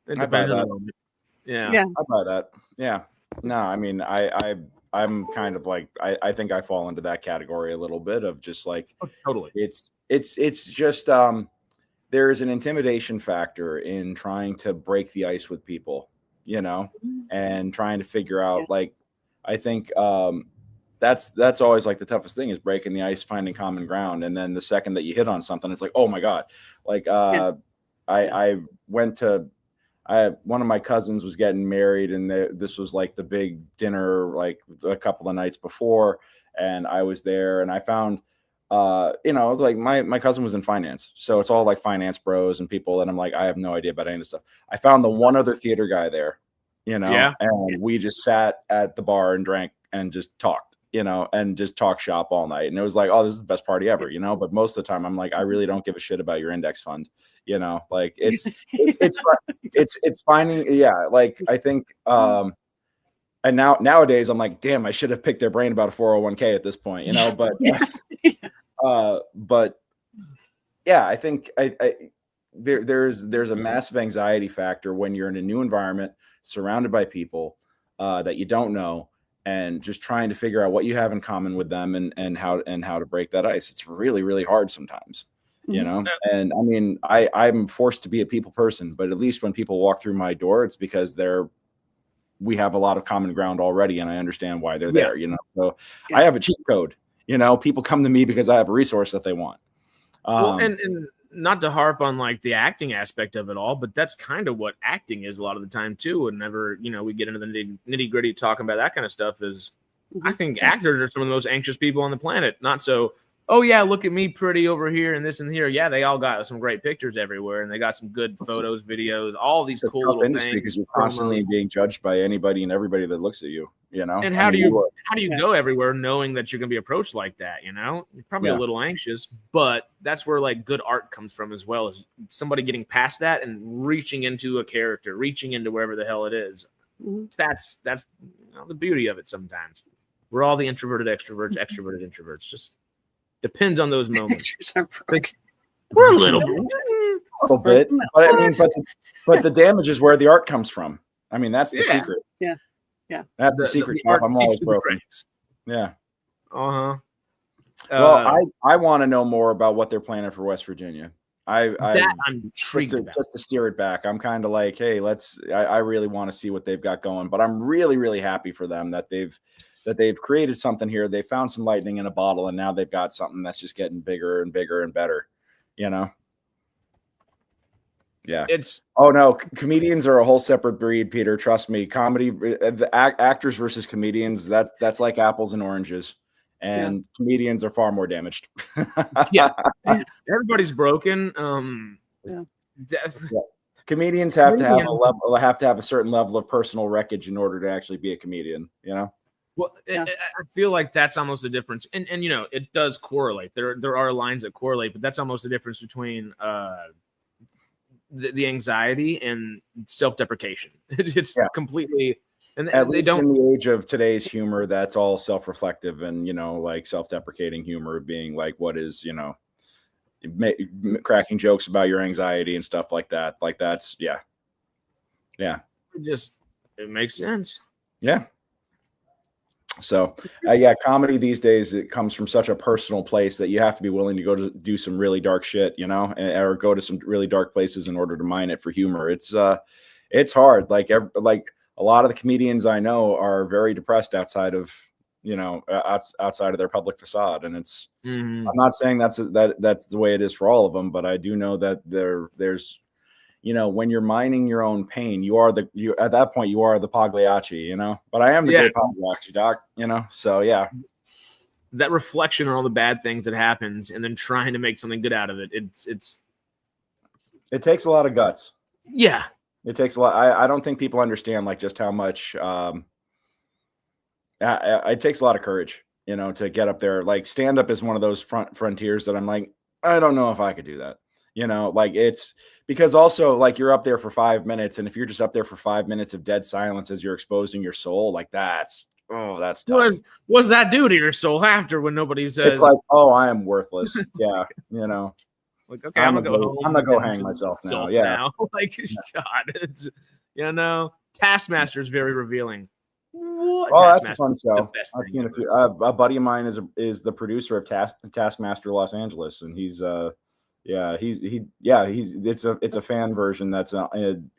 It depends on the moment. Yeah. I buy that. Yeah. No, I mean, I'm kind of like, I think I fall into that category a little bit of just like, totally. It's just, there's an intimidation factor in trying to break the ice with people, you know, and trying to figure out, like, I think, that's always like the toughest thing, is breaking the ice, finding common ground. And then the second that you hit on something, it's like, oh my God, like, I went to, one of my cousins was getting married, and this was like the big dinner, like a couple of nights before. And I was there, and I found, you know, it's like my cousin was in finance. So it's all like finance bros and people. And I'm like, I have no idea about any of this stuff. I found the one other theater guy there, you know, and we just sat at the bar and drank and just talked, you know, and just talk shop all night. And it was like, oh, this is the best party ever, you know. But most of the time I'm like, I really don't give a shit about your index fund, you know, like it's finding, like I think, and nowadays I'm like, damn, I should have picked their brain about a 401k at this point, you know, but but yeah, I think there's a massive anxiety factor when you're in a new environment, surrounded by people that you don't know, and just trying to figure out what you have in common with them and how to break that ice. It's really, really hard sometimes, you know. And I mean, I'm forced to be a people person, but at least when people walk through my door, it's because we have a lot of common ground already, and I understand why they're there, you know. So I have a cheat code, you know. People come to me because I have a resource that they want. Well, and not to harp on like the acting aspect of it all, but that's kind of what acting is a lot of the time too. Whenever, you know, we get into the nitty gritty talking about that kind of stuff, is I think actors are some of the most anxious people on the planet. Not so, oh yeah, look at me pretty over here and this and here. Yeah, they all got some great pictures everywhere, and they got some good photos, videos, all these cool little industry, because you're constantly being judged by anybody and everybody that looks at you, you know. And how do you go everywhere knowing that you're gonna be approached like that, you know? You're probably a little anxious, but that's where like good art comes from as well, as somebody getting past that and reaching into a character, reaching into wherever the hell it is. That's you know, the beauty of it. Sometimes we're all the introverted extroverts, extroverted introverts. Just depends on those moments. Like, we're a little bit, but I mean, but the damage is where the art comes from. I mean, that's the secret. Yeah. That's the secret. I'm always broken. Yeah. Well, I want to know more about what they're planning for West Virginia. I'm intrigued about. Just to steer it back, I'm kind of like, hey, I really want to see what they've got going. But I'm really, really happy for them that they've created something here. They found some lightning in a bottle, and now they've got something that's just getting bigger and bigger and better, you know? Yeah. It's oh no, comedians are a whole separate breed, Peter. Trust me. Comedy, the actors versus comedians, that's like apples and oranges. And comedians are far more damaged. yeah. Everybody's broken. Yeah. Comedians have to have a certain level of personal wreckage in order to actually be a comedian, you know? Well, I feel like that's almost the difference. And you know, it does correlate. There are lines that correlate, but that's almost the difference between the anxiety and self-deprecation. It's completely, and at least in the age of today's humor, that's all self-reflective and, you know, like self-deprecating humor being like what is, you know, cracking jokes about your anxiety and stuff like that. Like that's yeah. It makes sense. Yeah. So comedy these days, it comes from such a personal place that you have to be willing to go to do some really dark shit, you know, or go to some really dark places in order to mine it for humor. It's hard. Like a lot of the comedians I know are very depressed outside of, you know, outside of their public facade. And it's, I'm not saying that's the way it is for all of them, but I do know that there's, you know, when you're mining your own pain, at that point you are the Pagliacci, you know, but I am the great Pagliacci, Doc, you know? So yeah. That reflection on all the bad things that happens and then trying to make something good out of it. It takes a lot of guts. Yeah. It takes a lot. I don't think people understand like just how much, it takes a lot of courage, you know, to get up there. Like stand up is one of those frontiers that I'm like, I don't know if I could do that. You know, like it's because also like you're up there for 5 minutes. And if you're just up there for 5 minutes of dead silence as you're exposing your soul, like that's tough. What's that do to your soul after when nobody says? It's like, oh, I am worthless. Yeah. You know, like, okay, I'm gonna go home. I'm gonna go hang myself now. Yeah. Like, God, it's, you know, Taskmaster is very revealing. That's a fun show. I've seen a few. A buddy of mine is the producer of Taskmaster Los Angeles, and he's it's a fan version that's that's on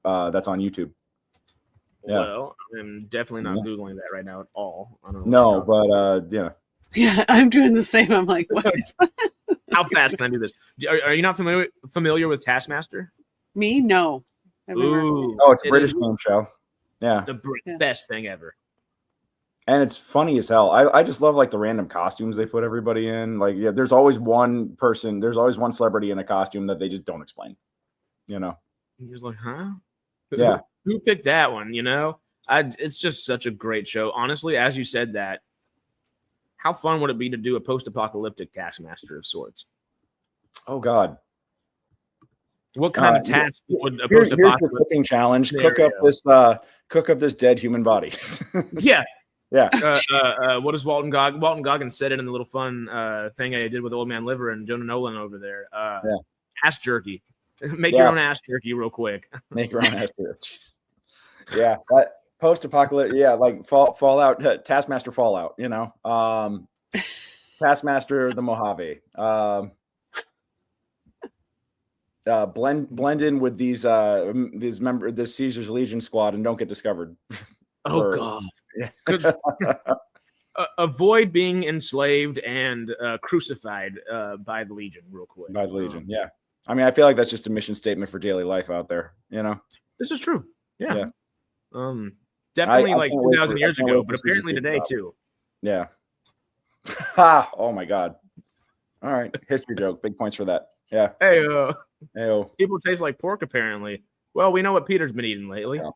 YouTube. Yeah. Well, I'm definitely not Googling that right now at all. I don't know but yeah. Yeah, I'm doing the same. I'm like, what is that? How fast can I do this? Are you not familiar with Taskmaster? Me? No. Oh, it's a British game show. Yeah. The best thing ever. And it's funny as hell. I just love like the random costumes they put everybody in. Like, yeah, there's always one celebrity in a costume that they just don't explain. You know? You're just like, huh? Yeah. Who picked that one? You know? It's just such a great show. Honestly, as you said that, how fun would it be to do a post-apocalyptic Taskmaster of sorts? Oh God. What kind of task would a here's your cooking challenge. Scenario. Cook up this dead human body. Yeah. Yeah. What does Walton Goggins said it in the little fun thing I did with Old Man Liver and Jonah Nolan over there. Ass jerky. Make your own ass jerky real quick. Make your own ass jerky. Yeah. Post-apocalyptic. Yeah. Like Fallout, Taskmaster Fallout, you know, Taskmaster the Mojave. Blend in with these members, this Caesar's Legion squad, and don't get discovered. God! Yeah. Avoid being enslaved and crucified by the Legion, real quick. By the Legion, yeah. I mean, I feel like that's just a mission statement for daily life out there. You know, this is true. Yeah. Definitely like 2,000 years ago, but apparently today too. Yeah. Ha! Oh my God! All right, history joke. Big points for that. Yeah. Hey, Hey-o. People taste like pork, apparently. Well, we know what Peter's been eating lately. Yeah.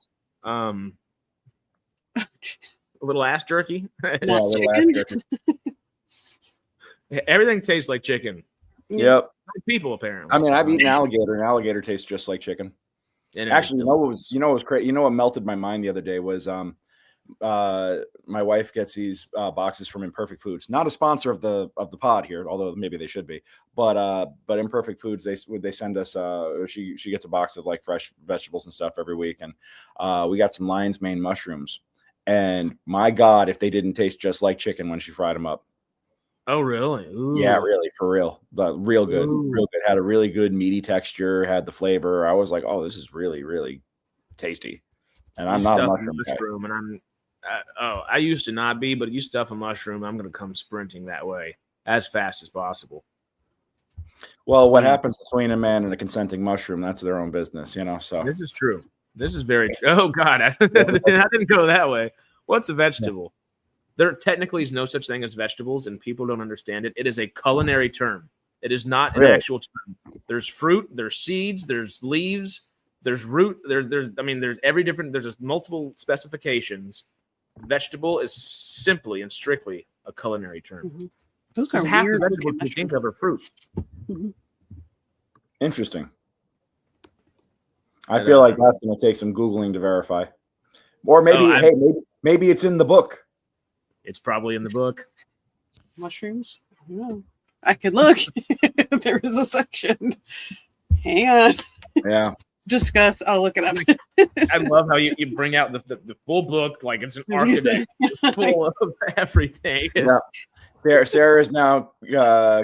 A little ass jerky. Yeah, a little ass jerky. Everything tastes like chicken. Yep. Like people, apparently. I mean, I've eaten alligator, and alligator tastes just like chicken. Actually, you know what was crazy? You know what melted my mind the other day was my wife gets these boxes from Imperfect Foods, not a sponsor of the pod here, although maybe they should be, but Imperfect Foods, they send us she gets a box of like fresh vegetables and stuff every week, and we got some lion's mane mushrooms, and my God, if they didn't taste just like chicken when she fried them up. Oh really? Ooh. Yeah, really, for real. Real good. Real good. Had a really good meaty texture, had the flavor. I was like, oh, this is really, really tasty. And I'm not a mushroom guy. And I used to not be, but you stuff a mushroom, I'm going to come sprinting that way as fast as possible. Well, what happens between a man and a consenting mushroom, that's their own business, So this is true. This is very true. Oh God, I didn't go that way. What's a vegetable? There technically is no such thing as vegetables, and people don't understand it. It is a culinary term. It is not an actual term. There's fruit, there's seeds, there's leaves, there's root, there's every different, there's multiple specifications. Vegetable is simply and strictly a culinary term. Mm-hmm. Those are half weird the vegetables you think of are fruit. Mm-hmm. Interesting. I feel like that's going to take some Googling to verify. Or maybe, maybe it's in the book. It's probably in the book. Mushrooms? I don't know. I could look. There is a section. Hang on. Yeah. Discuss. I'll look it up. I love how you bring out the full book like it's an architect. It's full of everything. Yeah. Sarah is now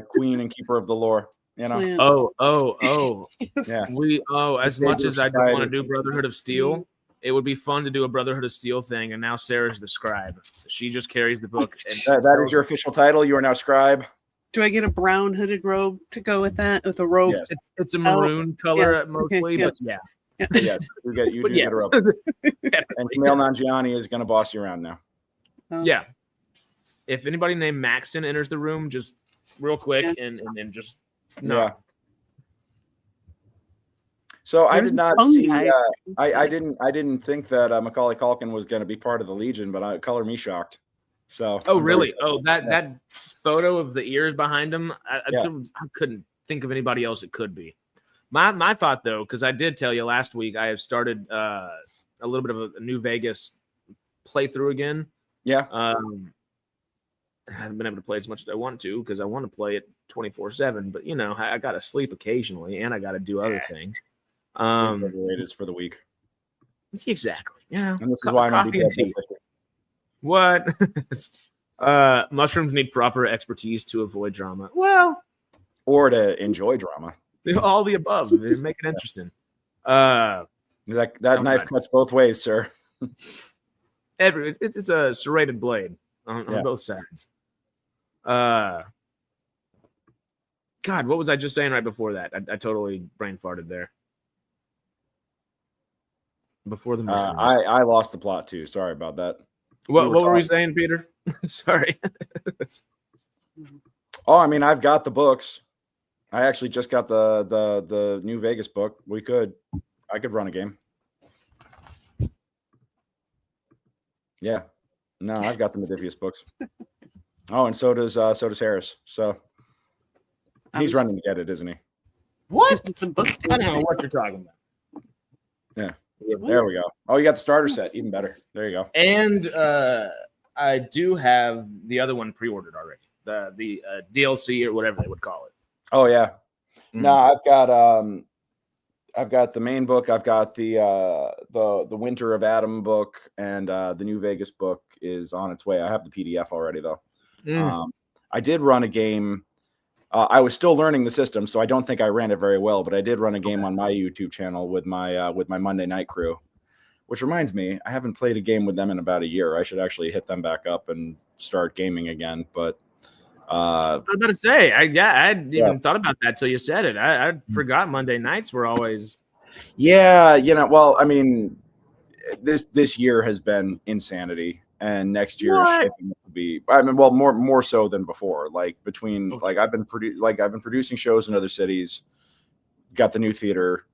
queen and keeper of the lore. Plants. Oh. Yes. Yeah. As much as I don't want to do Brotherhood of Steel, it would be fun to do a Brotherhood of Steel thing. And now Sarah's the scribe. She just carries the book. And that is your official title. You are now scribe. Do I get a brown hooded robe to go with that? With a robe? Yes. It's a maroon color mostly, but yeah. Yes, you get a robe. And Camille Nanjiani is going to boss you around now. Yeah. If anybody named Maxon enters the room, just real quick and just no. Yeah. So I did not see. I didn't think that Macaulay Culkin was going to be part of the Legion, but color me shocked. So. Oh really? That photo of the ears behind him. I couldn't think of anybody else it could be. My thought though, because I did tell you last week, I have started a little bit of a New Vegas playthrough again. Yeah. I haven't been able to play as much as I want to because I want to play it 24/7. But I got to sleep occasionally and I got to do other things. Overrated for the week. Exactly. Yeah. And this is why I'm going to be dead. What? Mushrooms need proper expertise to avoid drama. Well, or to enjoy drama. All the above. They make it interesting. That knife cuts both ways, sir. It's a serrated blade on both sides. God, what was I just saying right before that? I totally brain farted there. Before the mushrooms. I lost the plot too. Sorry about that. What were we saying, Peter? Sorry. I've got the books. I actually just got the New Vegas book. I could run a game. Yeah. No, I've got the Modifius books. Oh, and so does Harris. So he's running to get it, isn't he? What? I don't know what you're talking about. Yeah. There we go. Oh, you got the starter set. Even better. There you go. And I do have the other one pre-ordered already. The DLC or whatever they would call it. Oh yeah. No, I've got the main book. I've got the Winter of Adam book, and the New Vegas book is on its way. I have the PDF already though. I did run a game. I was still learning the system, so I don't think I ran it very well, but I did run a game on my YouTube channel with my Monday night crew, which reminds me, I haven't played a game with them in about a year. I should actually hit them back up and start gaming again. But I was about to say, I hadn't even thought about that till you said it. I forgot Monday nights were always. Yeah, well, I mean, this year has been insanity. And next year shipping will be, more so than before. Like I've been producing shows in other cities, got the new theater,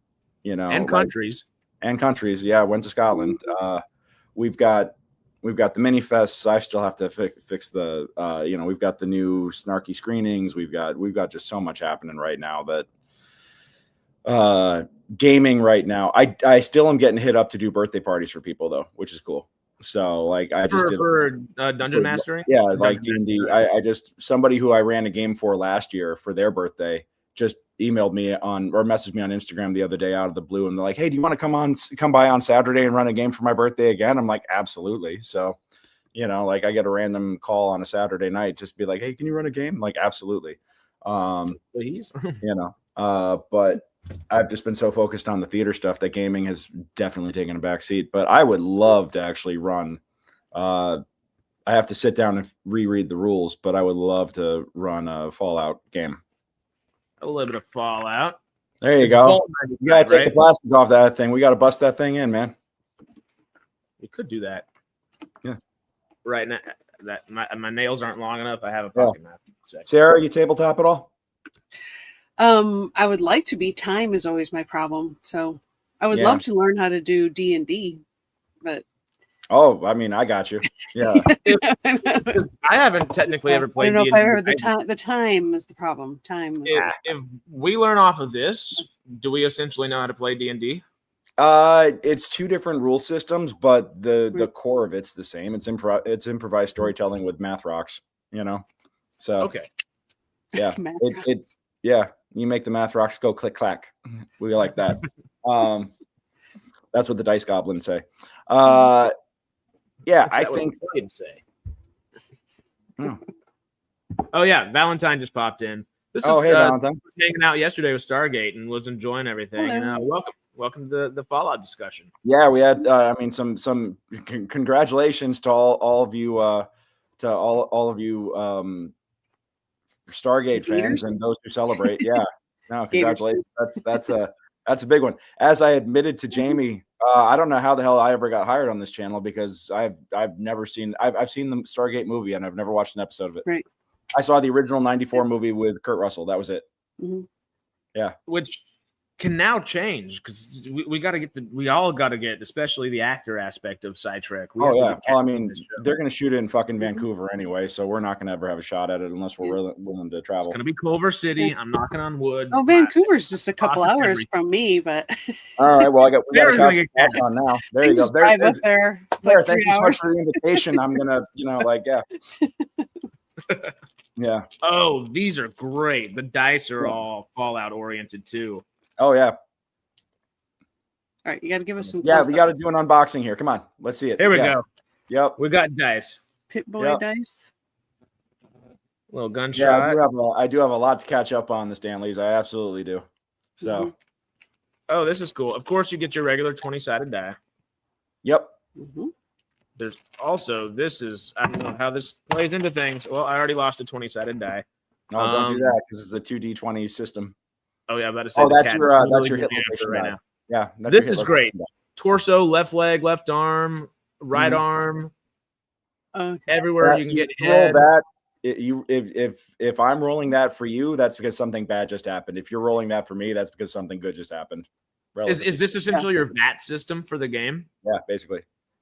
and countries. Yeah, went to Scotland. We've got the mini fests. I still have to fix the, we've got the new snarky screenings. We've got just so much happening right now that gaming right now. I still am getting hit up to do birthday parties for people though, which is cool. So I just did for dungeon mastering. Yeah, like D&D. I just somebody who I ran a game for last year for their birthday just emailed me or messaged me on Instagram the other day out of the blue, and they're like, "Hey, do you want to come by on Saturday and run a game for my birthday again?" I'm like, "Absolutely." So, I get a random call on a Saturday night just to be like, "Hey, can you run a game?" I'm like, absolutely. Please. But I've just been so focused on the theater stuff that gaming has definitely taken a back seat. But I would love to actually run. I have to sit down and reread the rules, but I would love to run a Fallout game. A little bit of Fallout. There you go. You gotta take the plastic off that thing. We gotta bust that thing in, man. We could do that. Yeah. Right now, that my nails aren't long enough. I have a pocket knife. Sarah, you tabletop at all? I would like to be. Time is always my problem. So I would love to learn how to do D&D, but. Oh, I mean, I got you. Yeah. I haven't technically ever played. I don't know if I heard the time is the problem. If we learn off of this, do we essentially know how to play D&D? It's two different rule systems, but the core of it's the same. It's improvised storytelling with math rocks. So okay. Yeah. You make the math rocks go click clack. We like that. That's what the dice goblins say. Yeah, I think. Say? Oh yeah, Valentine just popped in. Hey Valentine. Hanging out yesterday with Stargate and was enjoying everything. And welcome to the Fallout discussion. Yeah, we had. Some congratulations to all of you. To all of you. Stargate fans and those who celebrate. Yeah. No, congratulations. That's a big one. As I admitted to Jamie, I don't know how the hell I ever got hired on this channel because I've never seen. I've seen the Stargate movie and I've never watched an episode of it. Right. I saw the original '94 movie with Kurt Russell. That was it. Mm-hmm. Yeah. Which can now change because we all got to get, especially the actor aspect of SciTrek. Oh yeah. Well, I mean, they're going to shoot it in fucking Vancouver anyway, so we're not going to ever have a shot at it unless we're willing to travel. It's going to be Culver City. I'm knocking on wood. Oh, Vancouver's just a couple hours from me, but. All right. Well, we got to cast on now. There you go. There. Thank you so much for the invitation. I'm gonna, yeah. Yeah. Oh, these are great. The dice are all Fallout oriented too. Oh yeah. All right, you got to give us some. Yeah, we got to do an unboxing here. Come on, let's see it. Here we go. Yep, we got dice. Pit-Boy dice. Little gunshot. Yeah, I do have a lot to catch up on the Stanleys. I absolutely do. So. Oh, this is cool. Of course, you get your regular 20-sided die. Yep. Mm-hmm. There's also I don't know how this plays into things. Well, I already lost a 20-sided die. No, don't do that because it's a 2D20 system. Oh yeah, I'm about to say. That's your hit location right now. Yeah, this is great. Torso, left leg, left arm, right arm. Okay. Everywhere you can get head. Roll that. If I'm rolling that for you, that's because something bad just happened. If you're rolling that for me, that's because something good just happened. Is this essentially your VAT system for the game? Yeah, basically.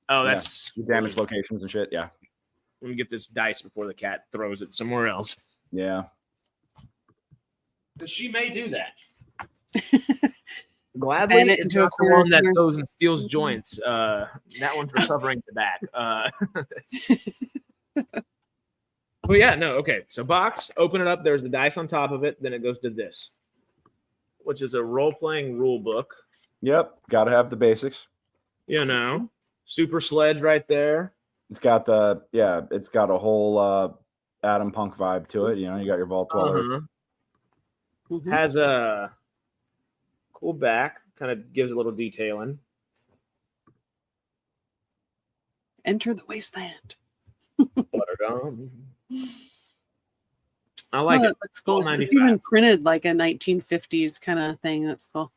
Oh, that's damage locations and shit. Yeah. Let me get this dice before the cat throws it somewhere else. Yeah. Because she may do that. Gladly into a one that goes and steals joints. That one's recovering the back. Well, yeah, no, okay. So box, open it up. There's the dice on top of it. Then it goes to this, which is a role-playing rule book. Yep, got to have the basics. Super sledge right there. It's got it's got a whole Atom Punk vibe to it. You got your Vault Dweller. Has a cool back, kind of gives a little detailing. Enter the Wasteland. I like it. That's cool. It's even printed like a 1950s kind of thing. That's cool.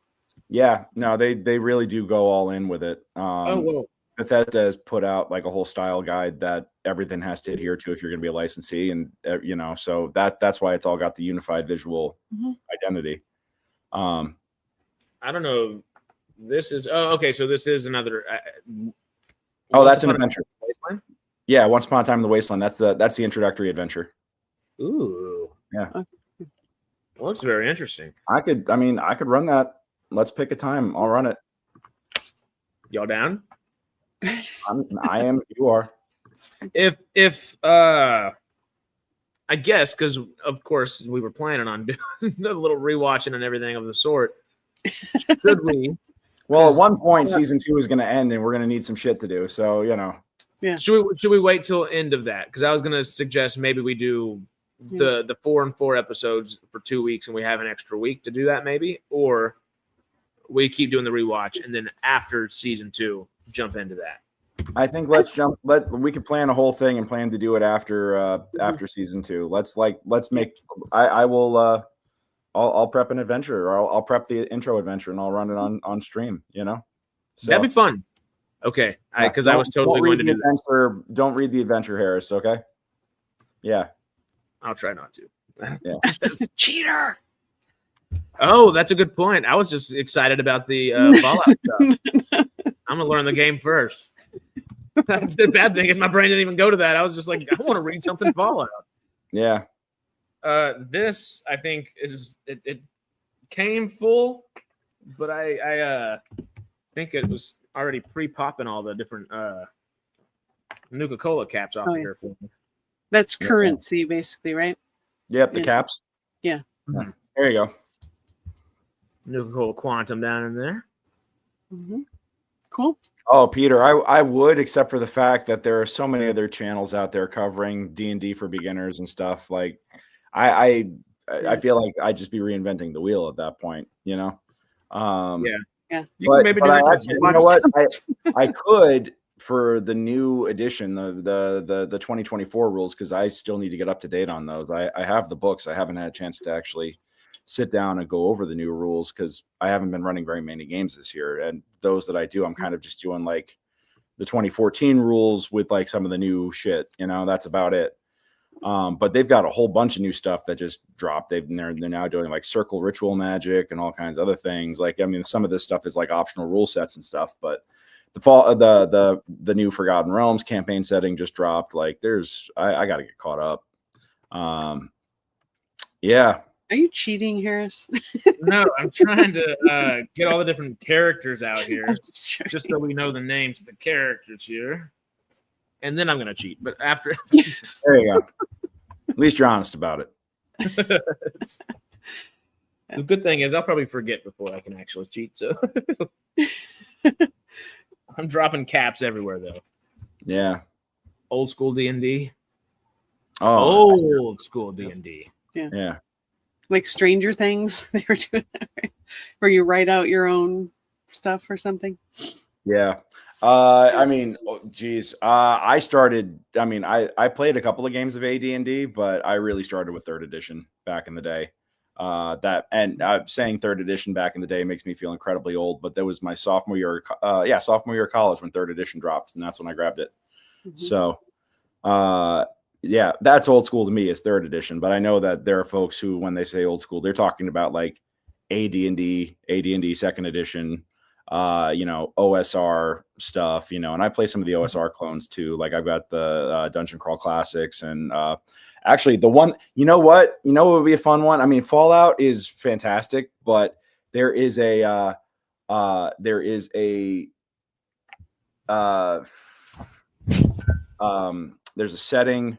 Yeah, no, they really do go all in with it. Bethesda has put out like a whole style guide that everything has to adhere to if you're going to be a licensee, and so that's why it's all got the unified visual identity. I don't know. This is okay. So this is another. That's an adventure. Yeah, Once Upon a Time in the Wasteland. That's the introductory adventure. Ooh. Yeah. Well, it's very interesting. I could run that. Let's pick a time. I'll run it. Y'all down? I am. You are. If I guess because of course we were planning on doing the little rewatching and everything of the sort. Should we? Well, at one point, season 2 is going to end, and we're going to need some shit to do. So Yeah. Should we wait till end of that? Because I was going to suggest maybe we do the 4 and 4 episodes for 2 weeks, and we have an extra week to do that, maybe, or we keep doing the rewatch, and then after season 2, jump into that. I think we could plan a whole thing and plan to do it after season 2. Let's make. I will. I'll prep an adventure, or I'll prep the intro adventure, and I'll run it on stream. So That'd be fun. Okay, because I was totally going to do that. Don't read the adventure, Harris. Okay. Yeah. I'll try not to. Yeah. Cheater. Oh, that's a good point. I was just excited about the Fallout stuff. I'm gonna learn the game first. The bad thing is my brain didn't even go to that. I was just like, I want to read something Fallout. Yeah. This I think it came full, but I think it was already pre-popping all the different Nuka-Cola caps off here for me. That's currency, basically, right? Yep, the caps. Yeah. Mm-hmm. There you go. Nuka-Cola Quantum down in there. Mm-hmm. Cool. Oh, Peter, I would, except for the fact that there are so many other channels out there covering D&D for beginners and stuff. Like, I feel like I'd just be reinventing the wheel at that point, Yeah. You can maybe do it. You know what? I could, for the new edition, the 2024 rules, because I still need to get up to date on those. I have the books. I haven't had a chance to actually sit down and go over the new rules because I haven't been running very many games this year. And those that I do, I'm kind of just doing like the 2014 rules with like some of the new shit. That's about it. But they've got a whole bunch of new stuff that just dropped. They're now doing like circle ritual magic and all kinds of other things. Like, I mean, some of this stuff is like optional rule sets and stuff, but the new Forgotten Realms campaign setting just dropped. Like, I got to get caught up. Yeah. Are you cheating, Harris? No, I'm trying to get all the different characters out here, just so we know the names of the characters here. And then I'm going to cheat. But after... There you go. At least you're honest about it. The good thing is I'll probably forget before I can actually cheat. So I'm dropping caps everywhere, though. Yeah. Old school D&D. Oh, old school D&D. Yeah. Like Stranger Things, they were doing that, right? Where you write out your own stuff or something. Yeah. I mean, geez. I played a couple of games of AD&D, but I really started with 3rd edition back in the day. Saying 3rd edition back in the day makes me feel incredibly old, but that was my sophomore year of college when 3rd edition dropped, and that's when I grabbed it. Mm-hmm. So, yeah, that's old school to me, is 3rd edition. But I know that there are folks who, when they say old school, they're talking about like AD&D 2nd edition, OSR stuff, and I play some of the OSR clones too. Like, I've got the Dungeon Crawl Classics, and actually the one, what would be a fun one? I mean, Fallout is fantastic, but there's a setting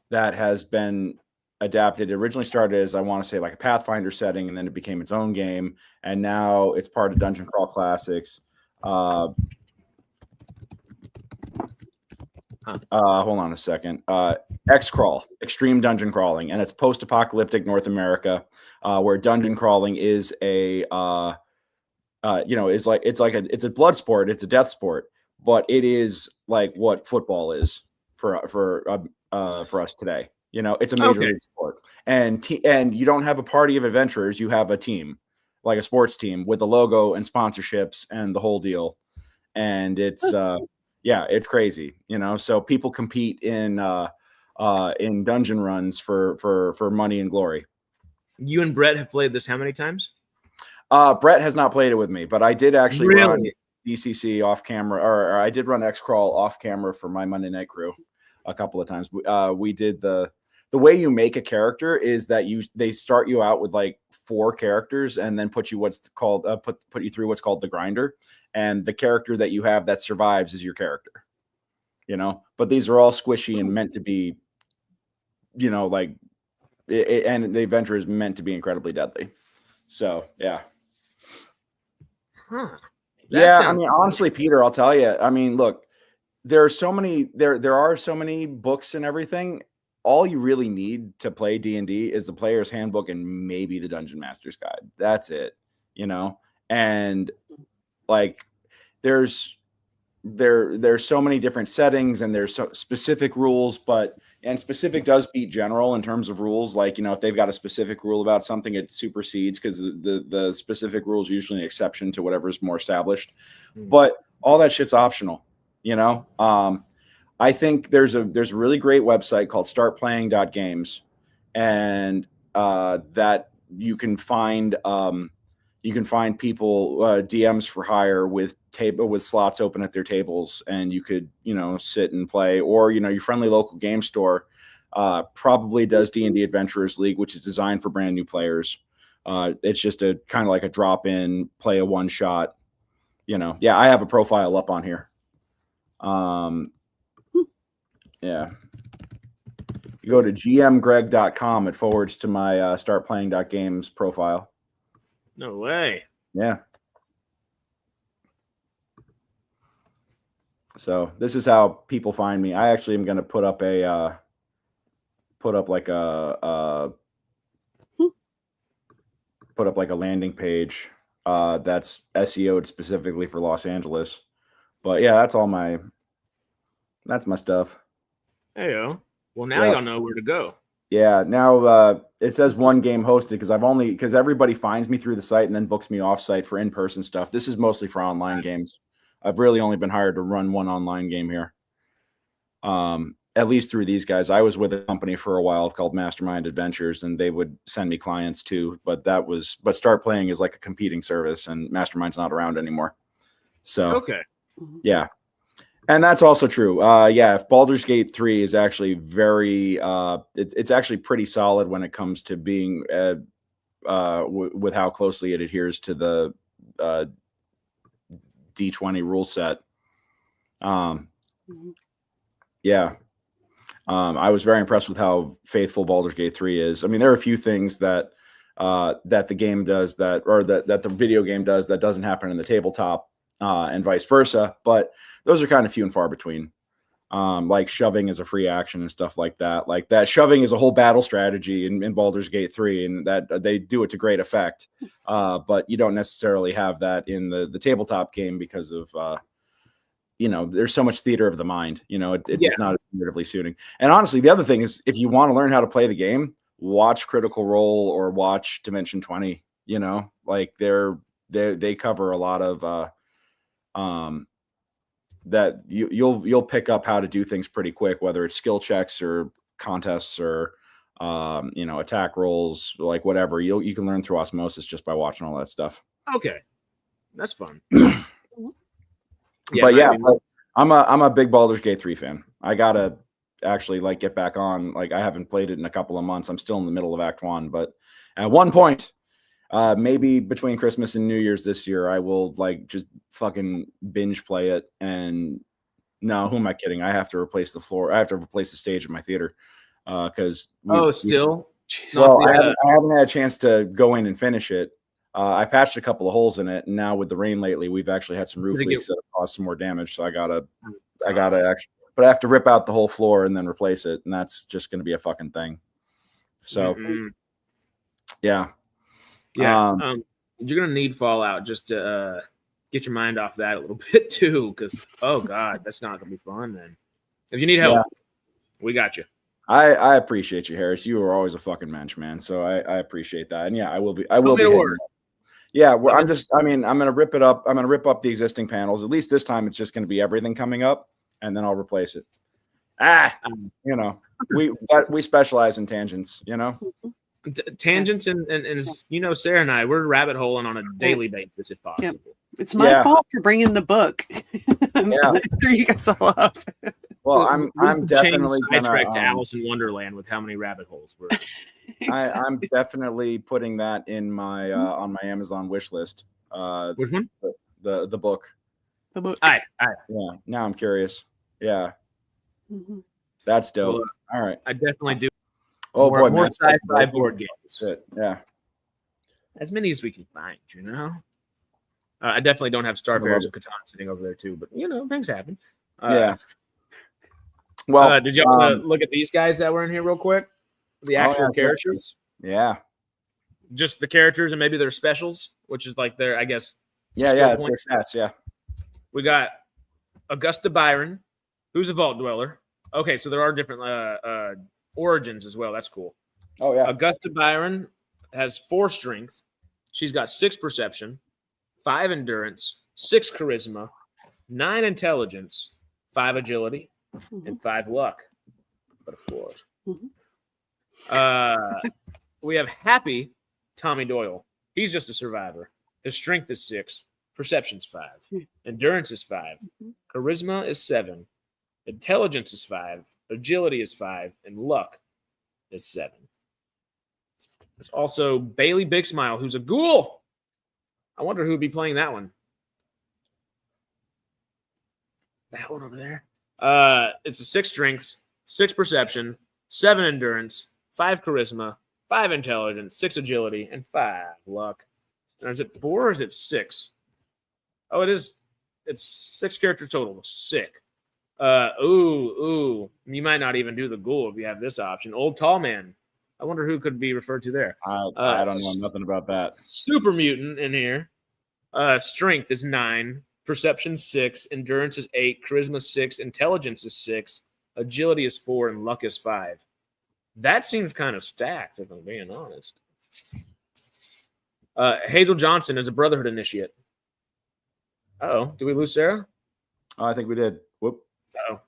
that has been adapted. It originally started as, I want to say, like a Pathfinder setting, and then it became its own game, and now it's part of Dungeon Crawl Classics. Hold on a second. X-Crawl, Extreme Dungeon Crawling, and it's post-apocalyptic North America, where dungeon crawling is it's a blood sport, it's a death sport, but it is like what football is for us today. It's a major league sport, and you don't have a party of adventurers. You have a team, like a sports team, with a logo and sponsorships and the whole deal. And it's it's crazy, So people compete in dungeon runs for money and glory. You and Brett have played this how many times? Brett has not played it with me, but I did actually run DCC off camera, or I did run X-Crawl off camera for my Monday Night Crew a couple of times. We did the way you make a character is that they start you out with like 4 characters and then put you what's called put you through what's called the grinder, and the character that you have that survives is your character. But these are all squishy and meant to be, like and the adventure is meant to be incredibly deadly. So yeah. I mean, honestly, Peter, I'll tell you. I mean, look, there are so many books and everything. All you really need to play D&D is the Player's Handbook and maybe the Dungeon Master's Guide. That's it, And like, there's there's so many different settings and there's so specific rules, and specific does beat general in terms of rules. Like, if they've got a specific rule about something, it supersedes because the specific rule is usually an exception to whatever's more established. But all that shit's optional, I think there's a really great website called startplaying.games, and that you can find people DMs for hire with slots open at their tables, and you could sit and play, or your friendly local game store probably does D&D Adventurers League, which is designed for brand new players. It's just a kind of like a drop in, play a one shot. I have a profile up on here. Yeah. You go to gmgreg.com, it forwards to my startplaying.games profile. No way. Yeah. So this is how people find me. I actually am going to put up a landing page that's SEO'd specifically for Los Angeles. But yeah, that's my stuff. Heyo. Well, now y'all know where to go. Yeah, now it says one game hosted because everybody finds me through the site and then books me off site for in-person stuff. This is mostly for online games. I've really only been hired to run one online game here. At least through these guys. I was with a company for a while called Mastermind Adventures, and they would send me clients too. But Start Playing is like a competing service, and Mastermind's not around anymore. So okay. Yeah. And that's also true. If Baldur's Gate 3 is actually very, it's actually pretty solid when it comes to being with how closely it adheres to the D20 rule set. Yeah. I was very impressed with how faithful Baldur's Gate 3 is. I mean, there are a few things that the game does that the video game does that doesn't happen in the tabletop, and vice versa, but those are kind of few and far between. Like shoving is a free action and stuff like that. Like that shoving is a whole battle strategy in Baldur's Gate 3, and that they do it to great effect. But you don't necessarily have that in the tabletop game because of there's so much theater of the mind. It's not as narratively suiting. And honestly, the other thing is, if you want to learn how to play the game, watch Critical Role or watch Dimension 20. Like they cover a lot of that you'll pick up how to do things pretty quick, whether it's skill checks or contests or attack rolls, like whatever. You can learn through osmosis just by watching all that stuff. Okay, that's fun. But I'm a big Baldur's Gate 3 fan. I gotta actually get back on. Like, I haven't played it in a couple of months. I'm still in the middle of Act 1, but at one point, maybe between Christmas and New Year's this year, I will just fucking binge play it. And no, who am I kidding? I have to replace the floor. I have to replace the stage in my theater because I haven't had a chance to go in and finish it. I patched a couple of holes in it, and now with the rain lately, we've actually had some roof leaks that have caused some more damage. So I gotta actually, but I have to rip out the whole floor and then replace it, and that's just going to be a fucking thing. So, yeah. Yeah, you're gonna need Fallout just to get your mind off that a little bit too, because oh god, that's not gonna be fun. Then, if you need help, we got you. I appreciate you, Harris. You are always a fucking mensch, man. So I appreciate that, and yeah, I will be. Yeah, I'm gonna rip it up. I'm gonna rip up the existing panels. At least this time, it's just gonna be everything coming up, and then I'll replace it. We specialize in tangents, Tangents and Sarah and I, we're rabbit holing on a daily basis if possible. Yep. It's my fault for bringing the book. Threw you guys all up. Well, I'm definitely SciTrek to Alice in Wonderland with how many rabbit holes we're. I'm definitely putting that in my on my Amazon wish list. Which one? The book. The book. All right. Yeah. Now I'm curious. Yeah. That's dope. Well, all right. I definitely do. Oh boy, more sci-fi board games. Yeah. As many as we can find, I definitely don't have Starfarers of Catan sitting over there too, but things happen. Yeah. Well, did you want to look at these guys that were in here real quick? The actual characters. Yeah. Just the characters and maybe their specials, which is like their, I guess. Yeah, it's their stats. Yeah. We got Augusta Byron, who's a vault dweller. Okay, so there are different origins as well. That's cool. Oh, yeah. Augusta Byron has 4 strength. She's got 6 perception, 5 endurance, 6 charisma, 9 intelligence, 5 agility, and 5 luck. But of course. We have Happy Tommy Doyle. He's just a survivor. His strength is 6, perception's 5, endurance is 5, charisma is 7, intelligence is 5, agility is 5, and luck is 7. There's also Bailey Big Smile, who's a ghoul. I wonder who would be playing that one. That one over there. It's a 6 strengths, 6 perception, 7 endurance, 5 charisma, 5 intelligence, 6 agility, and 5 luck. And is it 4 or is it 6? Oh, it is. It's 6 characters total. Sick. You might not even do the ghoul if you have this option. Old Tall Man. I wonder who could be referred to there. I don't know nothing about that. Super Mutant in here. Strength is 9, perception 6, endurance is 8, charisma 6, intelligence is 6, agility is 4, and luck is 5. That seems kind of stacked, if I'm being honest. Hazel Johnson is a Brotherhood initiate. Uh-oh. Did we lose Sarah? Oh, I think we did. Whoop. Uh-oh.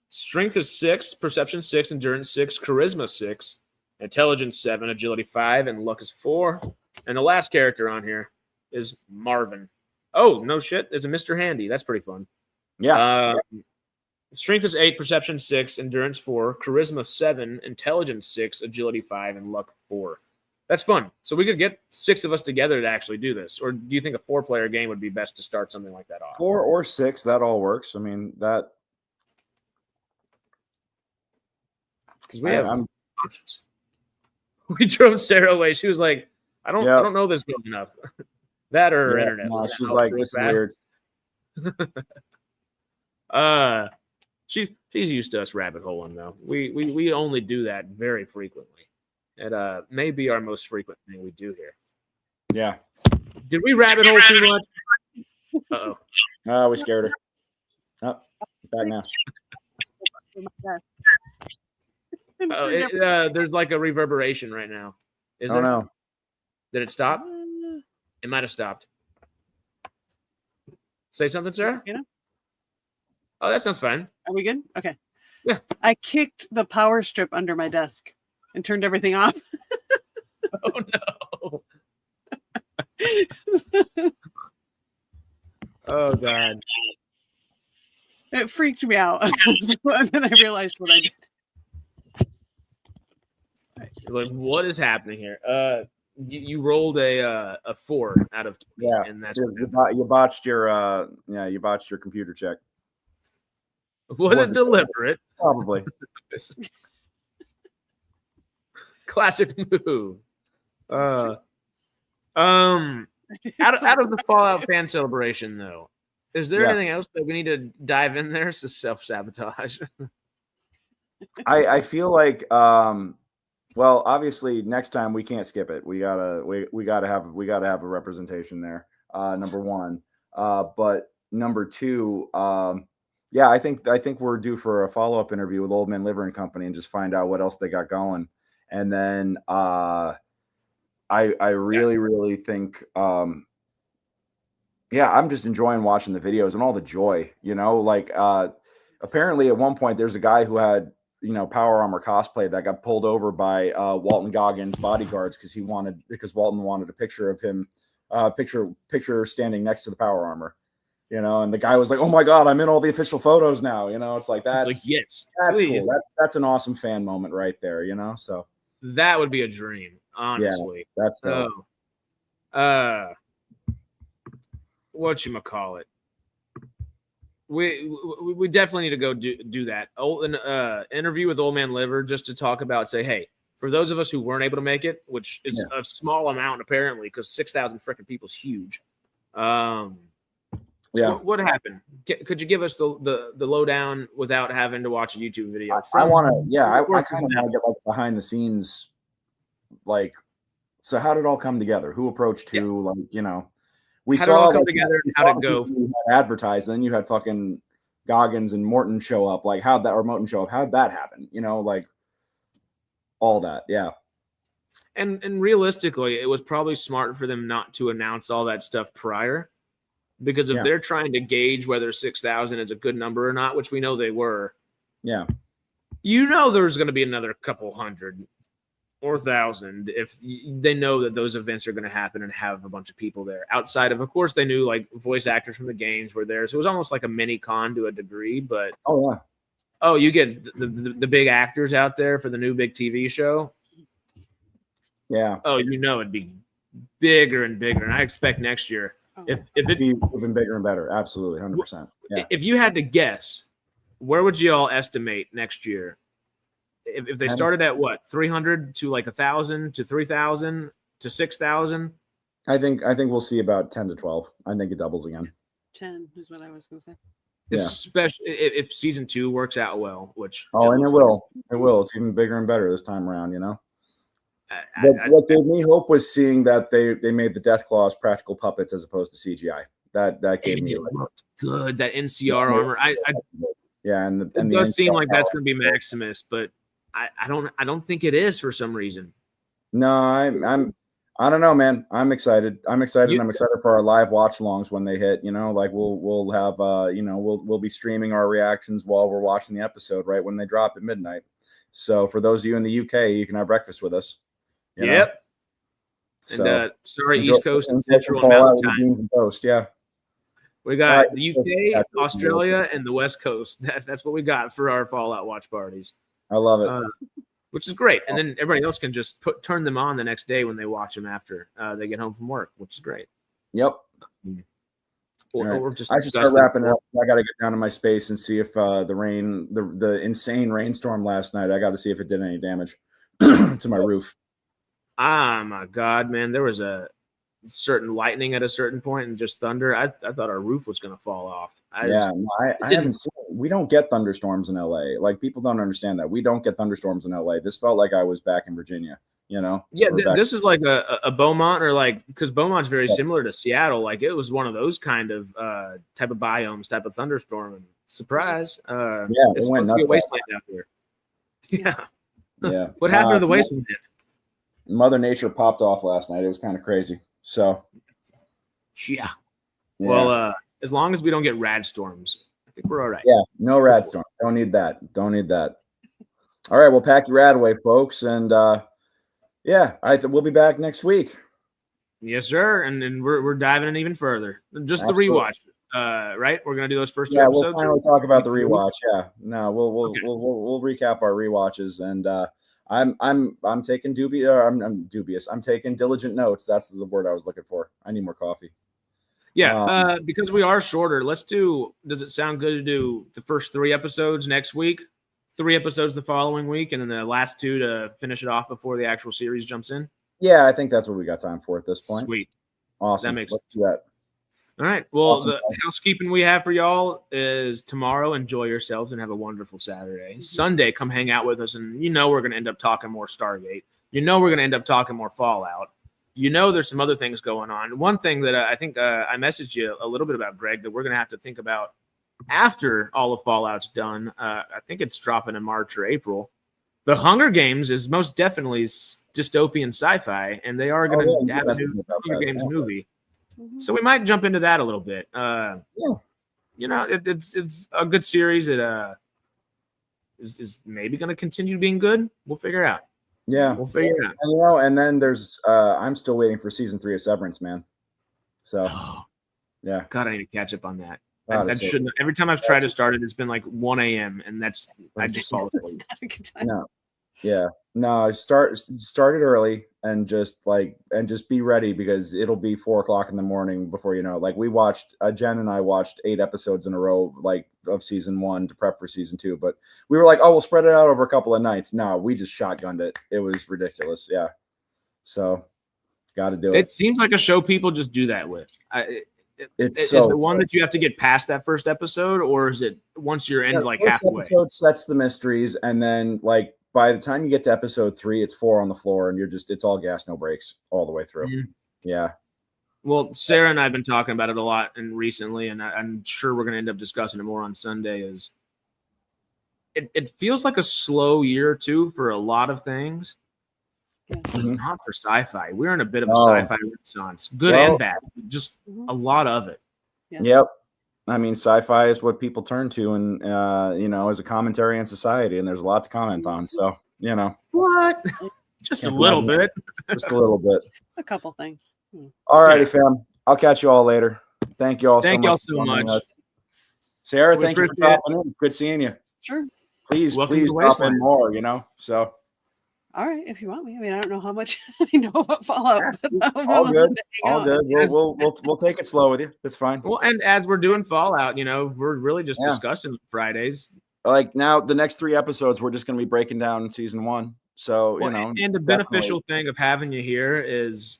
Strength is 6, perception 6, endurance 6, charisma 6, intelligence 7, agility 5, and luck is 4. And the last character on here is Marvin. Oh, no shit. There's a Mr. Handy. That's pretty fun. Yeah. Strength is 8, perception 6, endurance 4, charisma 7, intelligence 6, agility 5, and luck 4. That's fun. So we could get 6 of us together to actually do this. Or do you think a 4-player game would be best to start something like that off? 4 or 6, that all works. I mean, that. Because we have options. We drove Sarah away. She was like, I don't know this well enough. That or her internet. No, she's like, this is weird. She's used to us rabbit holing though. We only do that very frequently. It may be our most frequent thing we do here. Yeah. Did we rabbit hole too much? Uh-oh. Oh, we scared her. Oh, back now. There's like a reverberation right now. Is there? No. Did it stop? It might have stopped. Say something, Sarah? Oh, that sounds fine. Are we good? Okay. Yeah. I kicked the power strip under my desk and turned everything off. Oh, no. Oh, God. It freaked me out. And then I realized what I did. Like, what is happening here? You rolled a 4 out of 20, and that's you botched your computer check. Was it deliberate? Probably. Classic move. Out of the Fallout fan celebration, though, is there anything else that we need to dive in there? It's a self-sabotage. I feel like well, obviously next time we can't skip it. We gotta have a representation there. Number one. But number two, I think we're due for a follow-up interview with Old Man Liver and Company and just find out what else they got going. And then I really think I'm just enjoying watching the videos and all the joy, like apparently at one point there's a guy who had power armor cosplay that got pulled over by Walton Goggins bodyguards because Walton wanted a picture of him, picture standing next to the power armor, and the guy was like, "Oh my God, I'm in all the official photos now." It's like that's like, yes, that's cool. That's an awesome fan moment right there, So that would be a dream, honestly. Yeah, that's cool. Whatchamacallit? We definitely need to go do that. Interview with Old Man Liver just to talk about, say, hey, for those of us who weren't able to make it, which is a small amount apparently, because 6,000 freaking people is huge. What happened? Could you give us the lowdown without having to watch a YouTube video? I kind of want to get like behind the scenes, like, so how did it all come together? Who approached who? Like, We how saw did it all come like, together and how'd it go? Advertised, and then you had fucking Goggins and Morton show up. Like Morton show up? How'd that happen? You know, like all that. Yeah. And realistically, it was probably smart for them not to announce all that stuff prior, because if they're trying to gauge whether 6,000 is a good number or not, which we know they were, you know, there's going to be another couple hundred or 1,000 if they know that those events are going to happen and have a bunch of people there. Outside of course, they knew like voice actors from the games were there, so it was almost like a mini con to a degree. But you get the big actors out there for the new big TV show. Yeah. Oh, you know, it'd be bigger and bigger, and I expect next year if it be even bigger and better. Absolutely, 100%. Yeah. If you had to guess, where would you all estimate next year? If they started at what, 300 to like 1,000 to 3,000 to 6,000? I think we'll see about 10 to 12. I think it doubles again. 10 is what I was going to say. Especially if season 2 works out well, which it will. It will. It's even bigger and better this time around, you know. What gave me hope was seeing that they made the Death Claws practical puppets as opposed to CGI. That gave me good. That NCR armor. And it does seem like that's going to be Maximus, but I don't think it is for some reason. No, I don't know, man. I'm excited. I'm excited for our live watch longs when they hit. You know, like we'll have we'll be streaming our reactions while we're watching the episode right when they drop at midnight. So for those of you in the UK, you can have breakfast with us. Yep. And sorry, East Coast and Central and Mountain Time. Coast, yeah. We got the UK, Australia, and the West Coast. That's what we got for our Fallout watch parties. I love it. Which is great. And then everybody else can just turn them on the next day when they watch them after they get home from work, which is great. Yep. I should start wrapping up. I got to get down to my space and see if the insane rainstorm last night, I got to see if it did any damage to my roof. Ah, my God, man. There was a certain lightning at a certain point and just thunder. I thought our roof was going to fall off. I haven't seen it. We don't get thunderstorms in LA. Like, people don't understand that. We don't get thunderstorms in LA. This felt like I was back in Virginia, you know? Yeah, this is like a Beaumont, or like, because Beaumont's very similar to Seattle. Like, it was one of those kind of type of biomes, type of thunderstorm. And surprise. It's supposed to be a wasteland out there. Yeah. Yeah. What happened to the wasteland? Mother Nature popped off last night. It was kind of crazy. So, yeah. Well, as long as we don't get rad storms, I think we're all right. Yeah, no rad storm. Don't need that. All right, we'll pack your rad away, folks, and we'll be back next week. Yes, sir. And then we're diving in even further. Just the rewatch, right? We're gonna do those first 2 episodes. We'll finally talk about the rewatch. Yeah, no, we'll recap our rewatches, and I'm taking dubious. I'm taking diligent notes. That's the word I was looking for. I need more coffee. Yeah, because we are shorter. Does it sound good to do the first 3 episodes next week, 3 episodes the following week, and then the last 2 to finish it off before the actual series jumps in? Yeah, I think that's what we got time for at this point. Sweet. Awesome. Let's do that. All right. Well, the housekeeping we have for y'all is tomorrow, enjoy yourselves and have a wonderful Saturday. Mm-hmm. Sunday, come hang out with us, and we're going to end up talking more Stargate. We're going to end up talking more Fallout. There's some other things going on. One thing that I think I messaged you a little bit about, Greg, that we're going to have to think about after all of Fallout's done. I think it's dropping in March or April. The Hunger Games is most definitely dystopian sci-fi, and they are going to have a new Hunger Games movie. Mm-hmm. So we might jump into that a little bit. It's a good series. It is maybe going to continue being good. We'll figure it out. Yeah, we'll figure it out. And, and then there's I'm still waiting for season 3 of Severance, man. So yeah, God, I need to catch up on that. I shouldn't. Every time I've tried to start it, it's been like 1 a.m. and I just fall asleep. No, start it early and just be ready, because it'll be 4 o'clock in the morning before you know. Like, we watched Jen and I watched 8 episodes in a row, like, of season 1 to prep for season 2. But we were like, oh, we'll spread it out over a couple of nights. No, we just shotgunned it. It was ridiculous. Yeah, so got to do it. It seems like a show people just do that with. Is it one that you have to get past that first episode, or is it once you're in like halfway? Episode sets the mysteries, and then like by the time you get to episode 3, it's 4 on the floor, and it's all gas, no brakes all the way through. Mm-hmm. Yeah. Well, Sarah and I have been talking about it a lot and recently, and I'm sure we're going to end up discussing it more on Sunday. Is it feels like a slow year or two for a lot of things, but not for sci-fi. We're in a bit of a sci-fi renaissance, good and bad, just a lot of it. Yeah. Yep. I mean, sci-fi is what people turn to, and as a commentary on society, and there's a lot to comment on. So, what? Just a little bit. Just a little bit. A couple things. All righty, fam. I'll catch you all later. Thank you all so much. Thank y'all so much. Sarah, thank you for dropping in. It's good seeing you. Sure. Please drop in more, So. All right, if you want me. I mean, I don't know how much I know about Fallout. But all good. All good. We'll take it slow with you. It's fine. Well, and as we're doing Fallout, we're really just discussing Fridays. Like now, the next 3 episodes, we're just going to be breaking down season 1. So, and the beneficial thing of having you here is,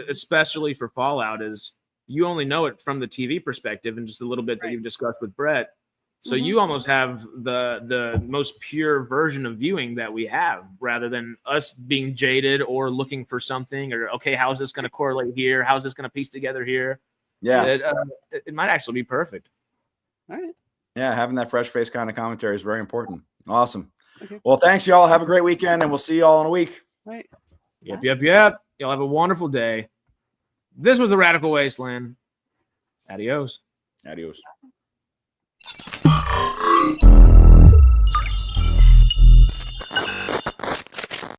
especially for Fallout, is you only know it from the TV perspective and just a little bit that you've discussed with Brett. So you almost have the most pure version of viewing that we have, rather than us being jaded or looking for something or, okay, how's this going to correlate here? How's this going to piece together here? Yeah. It might actually be perfect. All right. Yeah, having that fresh face kind of commentary is very important. Awesome. Okay. Well, thanks, y'all. Have a great weekend, and we'll see you all in a week. Right. Yep. Y'all have a wonderful day. This was the Radical Wasteland. Adios. Adios.